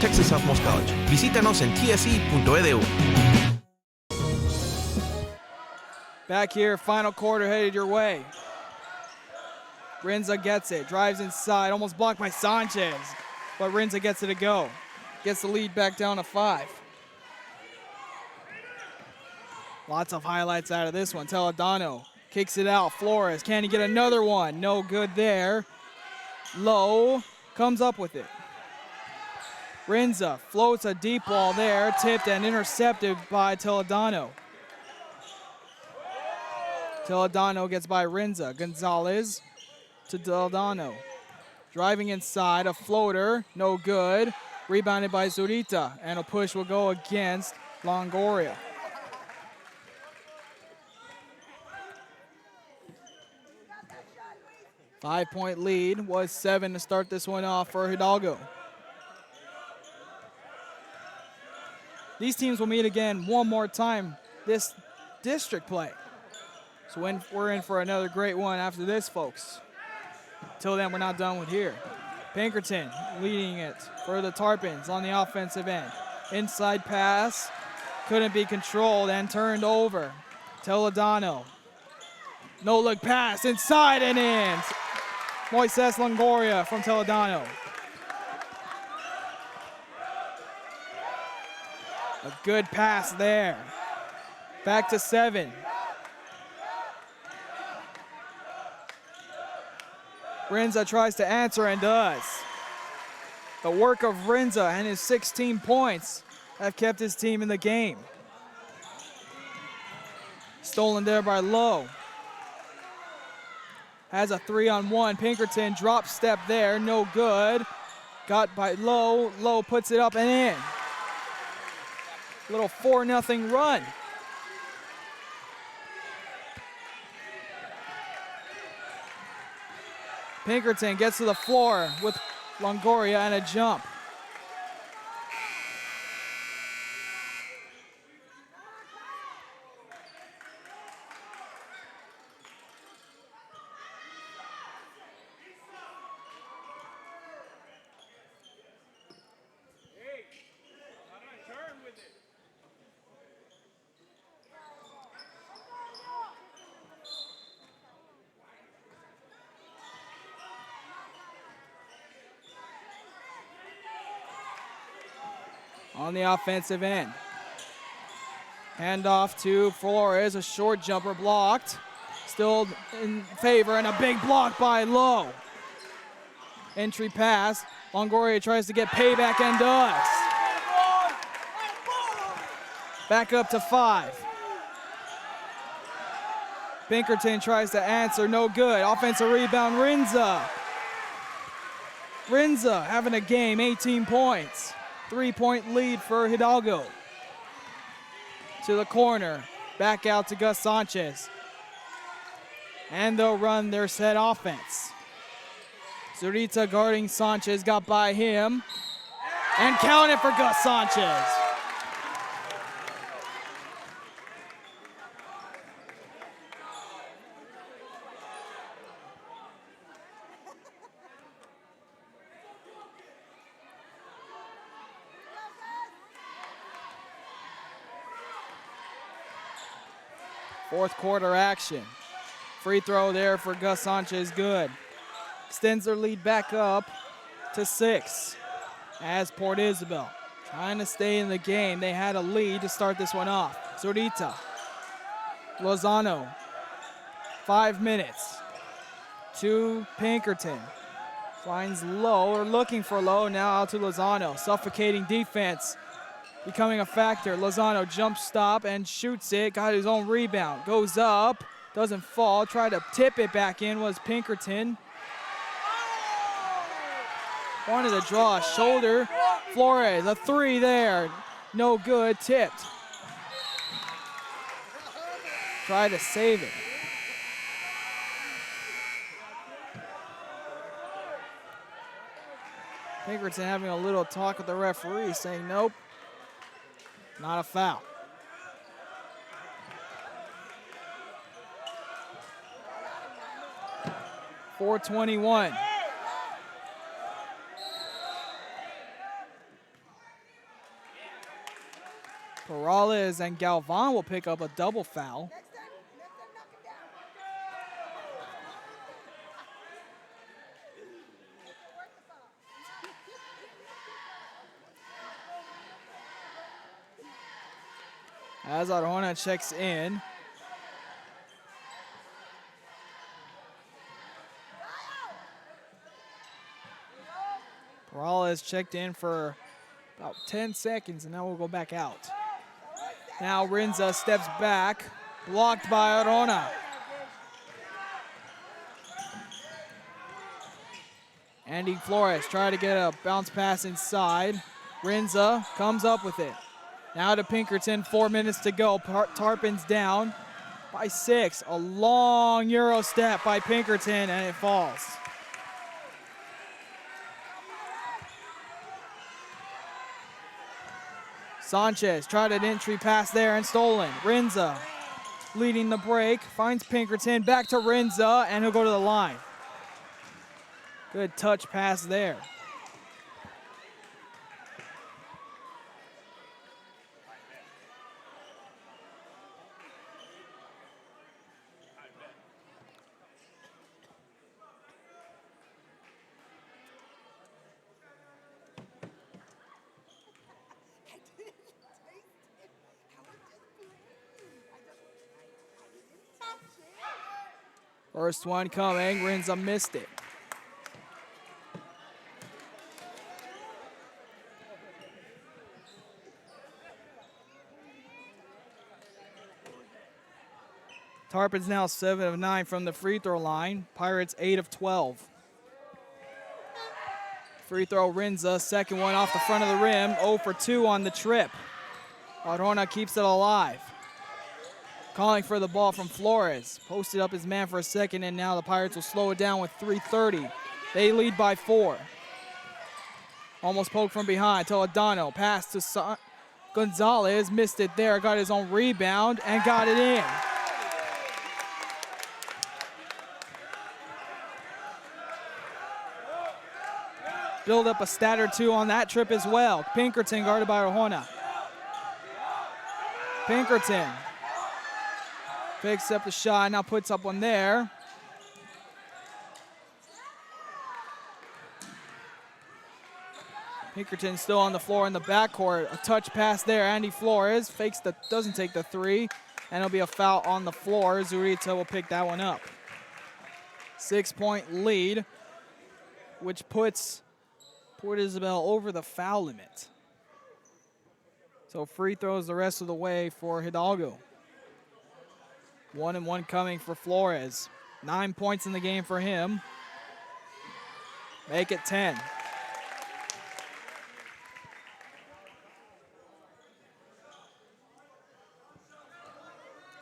Speaker 13: Texas Southmost College. Visítanos en tse.edu.
Speaker 1: Back here, final quarter headed your way. Rinza gets it, drives inside, almost blocked by Sanchez, but Rinza gets it to go. Gets the lead back down to 5. Lots of highlights out of this one. Toledano kicks it out. Flores, can he get another one? No good there. Low comes up with it. Rinza floats a deep ball there, tipped and intercepted by Toledano. Toledano gets by Rinza. Gonzalez to Toledano. Driving inside, a floater, no good. Rebounded by Zurita, and a push will go against Longoria. Five-point lead was 7 to start this one off for Hidalgo. These teams will meet again one more time this district play. So we're in for another great one after this, folks. Until then, we're not done with here. Pinkerton leading it for the Tarpons on the offensive end. Inside pass, couldn't be controlled and turned over. Toledano, no look pass, inside and in. Moises Longoria from Toledano. A good pass there. Back to 7. Rinza tries to answer and does. The work of Rinza and his 16 points have kept his team in the game. Stolen there by Lowe. Has a 3-on-1. Pinkerton drop step there, no good. Got by Lowe. Lowe puts it up and in. Little 4-0 run. Pinkerton gets to the floor with Longoria and a jump. on the offensive end. Handoff to Flores, a short jumper blocked. Still in favor, and a big block by Lowe. Entry pass. Longoria tries to get payback and does. Back up to 5. Pinkerton tries to answer, no good. Offensive rebound, Rinza. Rinza having a game, 18 points. 3-point lead for Hidalgo. To the corner, back out to Gus Sanchez. And they'll run their set offense. Zurita guarding Sanchez, got by him. And counted for Gus Sanchez. Fourth quarter action. Free throw there for Gus Sanchez, good. Extends their lead back up to 6 as Port Isabel trying to stay in the game. They had a lead to start this one off. Zurita, Lozano, 5 minutes. To Pinkerton, finds Lowe, or looking for Lowe, now out to Lozano. Suffocating defense becoming a factor. Lozano jump stop and shoots it, got his own rebound. Goes up, doesn't fall, tried to tip it back in was Pinkerton. Wanted to draw a shoulder. Flores, a 3 there. No good, tipped. Try to save it. Pinkerton having a little talk with the referee, saying nope, not a foul. .421. Perales and Galvan will pick up a double foul. As Arjona checks in. Perales checked in for about 10 seconds, and now we'll go back out. Now Rinza steps back, blocked by Arjona. Andy Flores trying to get a bounce pass inside. Rinza comes up with it. Now to Pinkerton, 4 minutes to go. Tarpin's down by 6. A long Euro step by Pinkerton, and it falls. Sanchez tried an entry pass there and stolen. Rinza leading the break, finds Pinkerton, back to Rinza, and he'll go to the line. Good touch pass there. First one coming, Rinza missed it. Tarpin's now 7 of 9 from the free throw line. Pirates 8 of 12. Free throw Rinza, second one off the front of the rim, 0 for 2 on the trip. Arjona keeps it alive. Calling for the ball from Flores. Posted up his man for a second, and now the Pirates will slow it down with 3:30. They lead by 4. Almost poked from behind. Toledano pass to Gonzalez. Missed it there. Got his own rebound and got it in. Build up a stat or two on that trip as well. Pinkerton guarded by Arjona. Pinkerton picks up the shot, now puts up one there. Pinkerton still on the floor in the backcourt. A touch pass there. Andy Flores doesn't take the three, and it'll be a foul on the floor. Zurita will pick that one up. 6-point lead, which puts Port Isabel over the foul limit. So free throws the rest of the way for Hidalgo. 1-and-1 coming for Flores. 9 points in the game for him. Make it 10.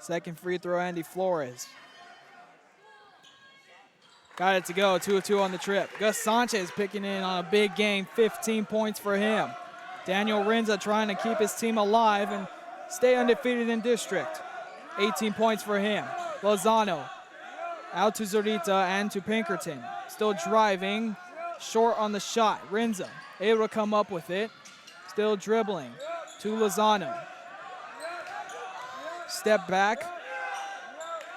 Speaker 1: Second free throw, Andy Flores. Got it to go, 2 of 2 on the trip. Gus Sanchez picking in on a big game, 15 points for him. Daniel Rinza trying to keep his team alive and stay undefeated in district. 18 points for him. Lozano out to Zurita and to Pinkerton. Still driving, short on the shot. Rinza able to come up with it. Still dribbling to Lozano. Step back,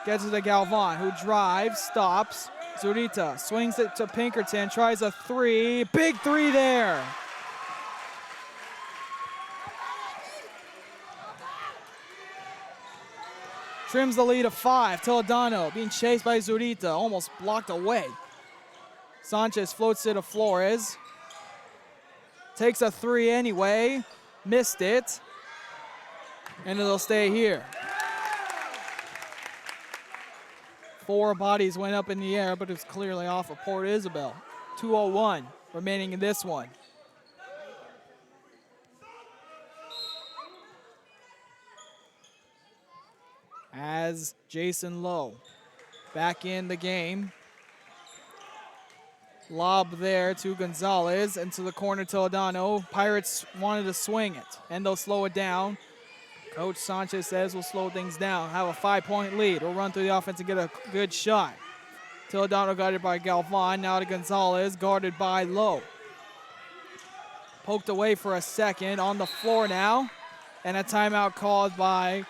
Speaker 1: gets it to Galvan, who drives, stops. Zurita swings it to Pinkerton, tries a three. Big three there. Trims the lead of 5. Toledano being chased by Zurita, almost blocked away. Sanchez floats it to Flores. Takes a three anyway, missed it. And it'll stay here. 4 bodies went up in the air, but it's clearly off of Port Isabel. 2:01 remaining in this one. As Jason Lowe back in the game. Lob there to Gonzalez into the corner. Toledano. Pirates wanted to swing it, and they'll slow it down. Coach Sanchez says we'll slow things down, have a 5-point lead. We'll run through the offense and get a good shot. Toledano guarded by Galvan, now to Gonzalez, guarded by Lowe. Poked away for a second, on the floor now, and a timeout called by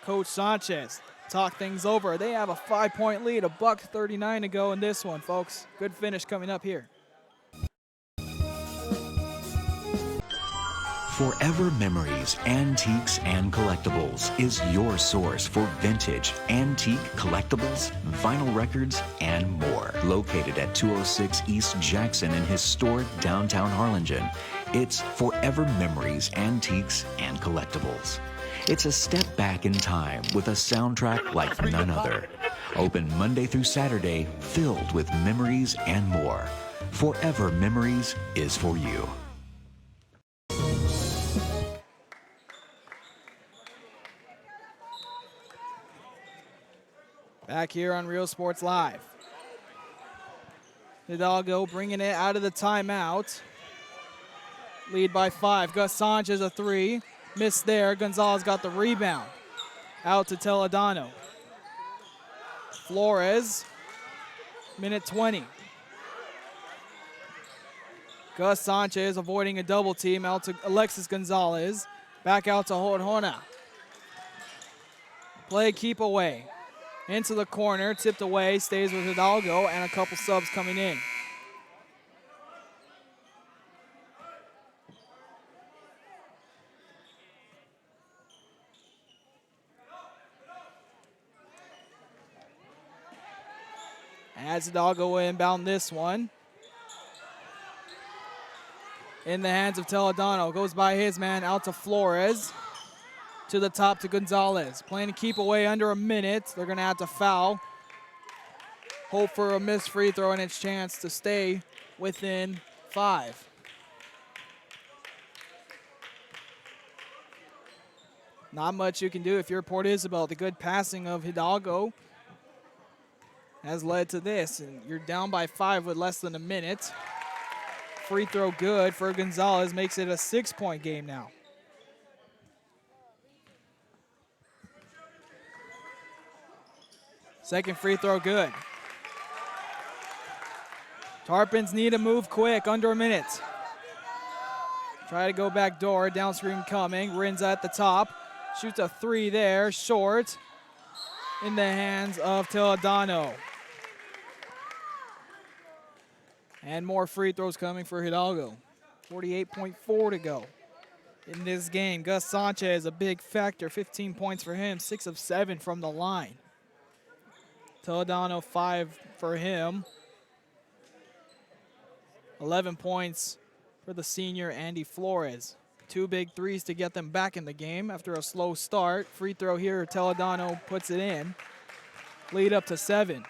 Speaker 1: Coach Sanchez. Talk things over. They have a 5-point lead, a $1:39 to go in this one, folks. Good finish coming up here.
Speaker 15: Forever Memories, Antiques, and Collectibles is your source for vintage, antique collectibles, vinyl records, and more. Located at 206 East Jackson in historic downtown Harlingen, it's Forever Memories, Antiques, and Collectibles. It's a step back in time with a soundtrack like none other. Open Monday through Saturday, filled with memories and more. Forever Memories is for you.
Speaker 1: Back here on Real Sports Live. Hidalgo bringing it out of the timeout. Lead by 5. Gus Sanchez a three. Missed there. Gonzalez got the rebound. Out to Toledano. Flores. Minute 20. Gus Sanchez avoiding a double team. Out to Alexis Gonzalez. Back out to Horjona. Play keep away. Into the corner, tipped away, stays with Hidalgo, and a couple subs coming in. As Hidalgo inbound this one. In the hands of Toledano, goes by his man, out to Flores. To the top to Gonzalez. Playing to keep away under a minute. They're going to have to foul. Hope for a missed free throw and its chance to stay within 5. Not much you can do if you're Port Isabel. The good passing of Hidalgo has led to this. And you're down by 5 with less than a minute. Free throw good for Gonzalez. Makes it a 6-point game now. Second free throw good. Tarpons need to move quick, under a minute. Try to go back door, downstream coming. Rinza at the top. Shoots a three there, short. In the hands of Toledano. And more free throws coming for Hidalgo. 48.4 to go in this game. Gus Sanchez, a big factor, 15 points for him, 6 of 7 from the line. Toledano, 5 for him. 11 points for the senior Andy Flores. 2 big threes to get them back in the game after a slow start. Free throw here, Toledano puts it in. Lead up to 7.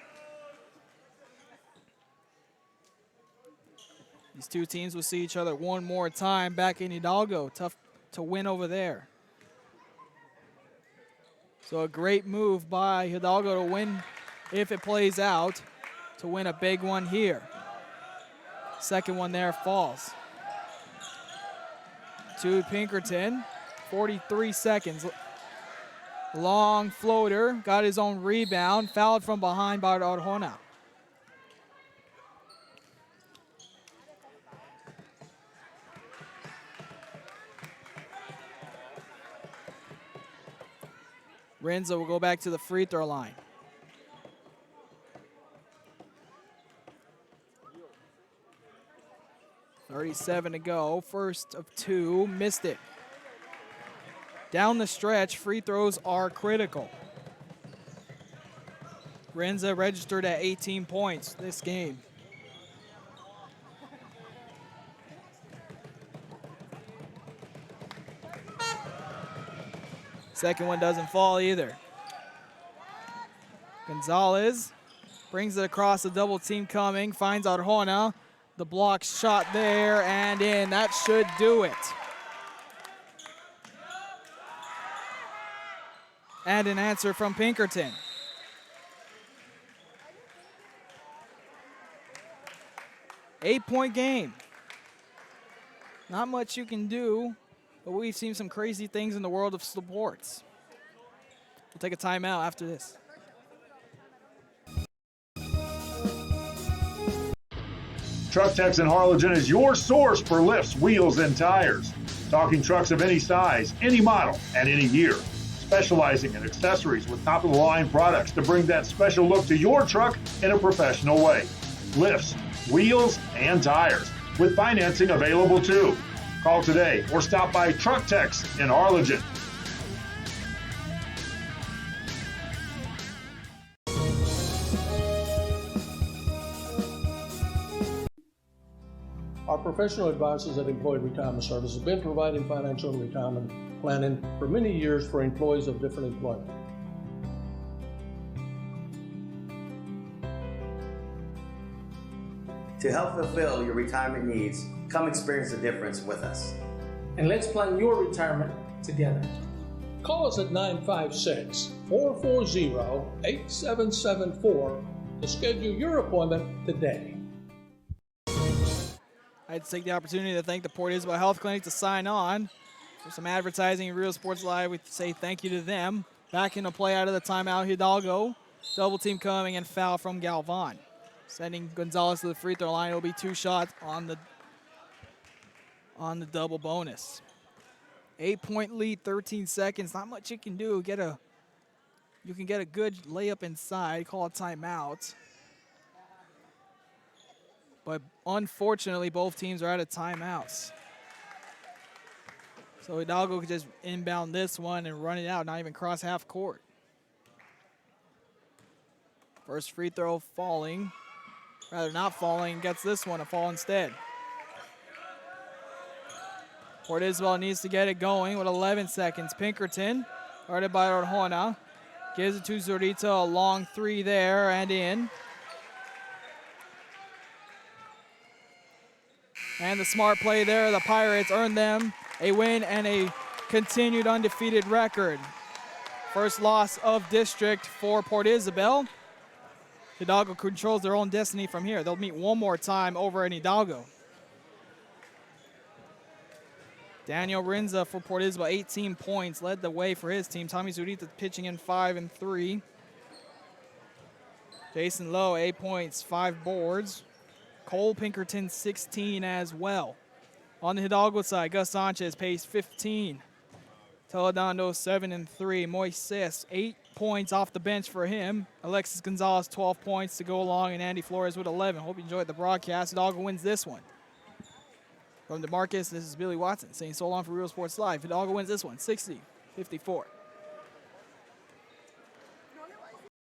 Speaker 1: These two teams will see each other one more time back in Hidalgo. Tough to win over there. So a great move by Hidalgo to win, if it plays out, to win a big one here. Second one there falls. To Pinkerton, 43 seconds. Long floater, got his own rebound, fouled from behind by Arjona. Renzo will go back to the free throw line. .37 to go, first of 2, missed it. Down the stretch, free throws are critical. Renza registered at 18 points this game. Second one doesn't fall either. Gonzalez brings it across, the double team coming, finds Arjona. The block shot there and in. That should do it. And an answer from Pinkerton. Eight-point game. Not much you can do, but we've seen some crazy things in the world of sports. We'll take a timeout after this.
Speaker 4: Truck Techs in Harlingen is your source for lifts, wheels, and tires. Talking trucks of any size, any model, and any year. Specializing in accessories with top-of-the-line products to bring that special look to your truck in a professional way. Lifts, wheels, and tires, with financing available too. Call today or stop by Truck Techs in Harlingen.
Speaker 16: Our professional advisors at Employee Retirement Service have been providing financial and retirement planning for many years for employees of different employment.
Speaker 17: To help fulfill your retirement needs, come experience the difference with us.
Speaker 6: And let's plan your retirement together.
Speaker 16: Call us at 956-440-8774 to schedule your appointment today.
Speaker 1: I'd take the opportunity to thank the Port Isabel Health Clinic to sign on. For some advertising in Real Sports Live, we say thank you to them. Back into play out of the timeout, Hidalgo. Double team coming and foul from Galvan. Sending Gonzalez to the free throw line. It'll be 2 shots on the double bonus. 8-point lead, 13 seconds. Not much you can do. You can get a good layup inside, call a timeout. But unfortunately, both teams are out of timeouts. So Hidalgo could just inbound this one and run it out, not even cross half court. First free throw falling. Rather not falling, gets this one to fall instead. Port Isabel needs to get it going with 11 seconds. Pinkerton, guarded by Arjona, gives it to Zurita, a long 3 there and in. And the smart play there, the Pirates earned them a win and a continued undefeated record. First loss of district for Port Isabel. Hidalgo controls their own destiny from here. They'll meet one more time over in Hidalgo. Daniel Rinza for Port Isabel, 18 points, led the way for his team. Tommy Zurita pitching in 5 and 3. Jason Lowe, 8 points, 5 boards. Cole Pinkerton, 16 as well. On the Hidalgo side, Gus Sanchez, pace 15. Toledano, 7 and 3. Moises, 8 points off the bench for him. Alexis Gonzalez, 12 points to go along, and Andy Flores with 11. Hope you enjoyed the broadcast. Hidalgo wins this one. From DeMarcus, this is Billy Watson saying so long for Real Sports Live. Hidalgo wins this one, 60-54.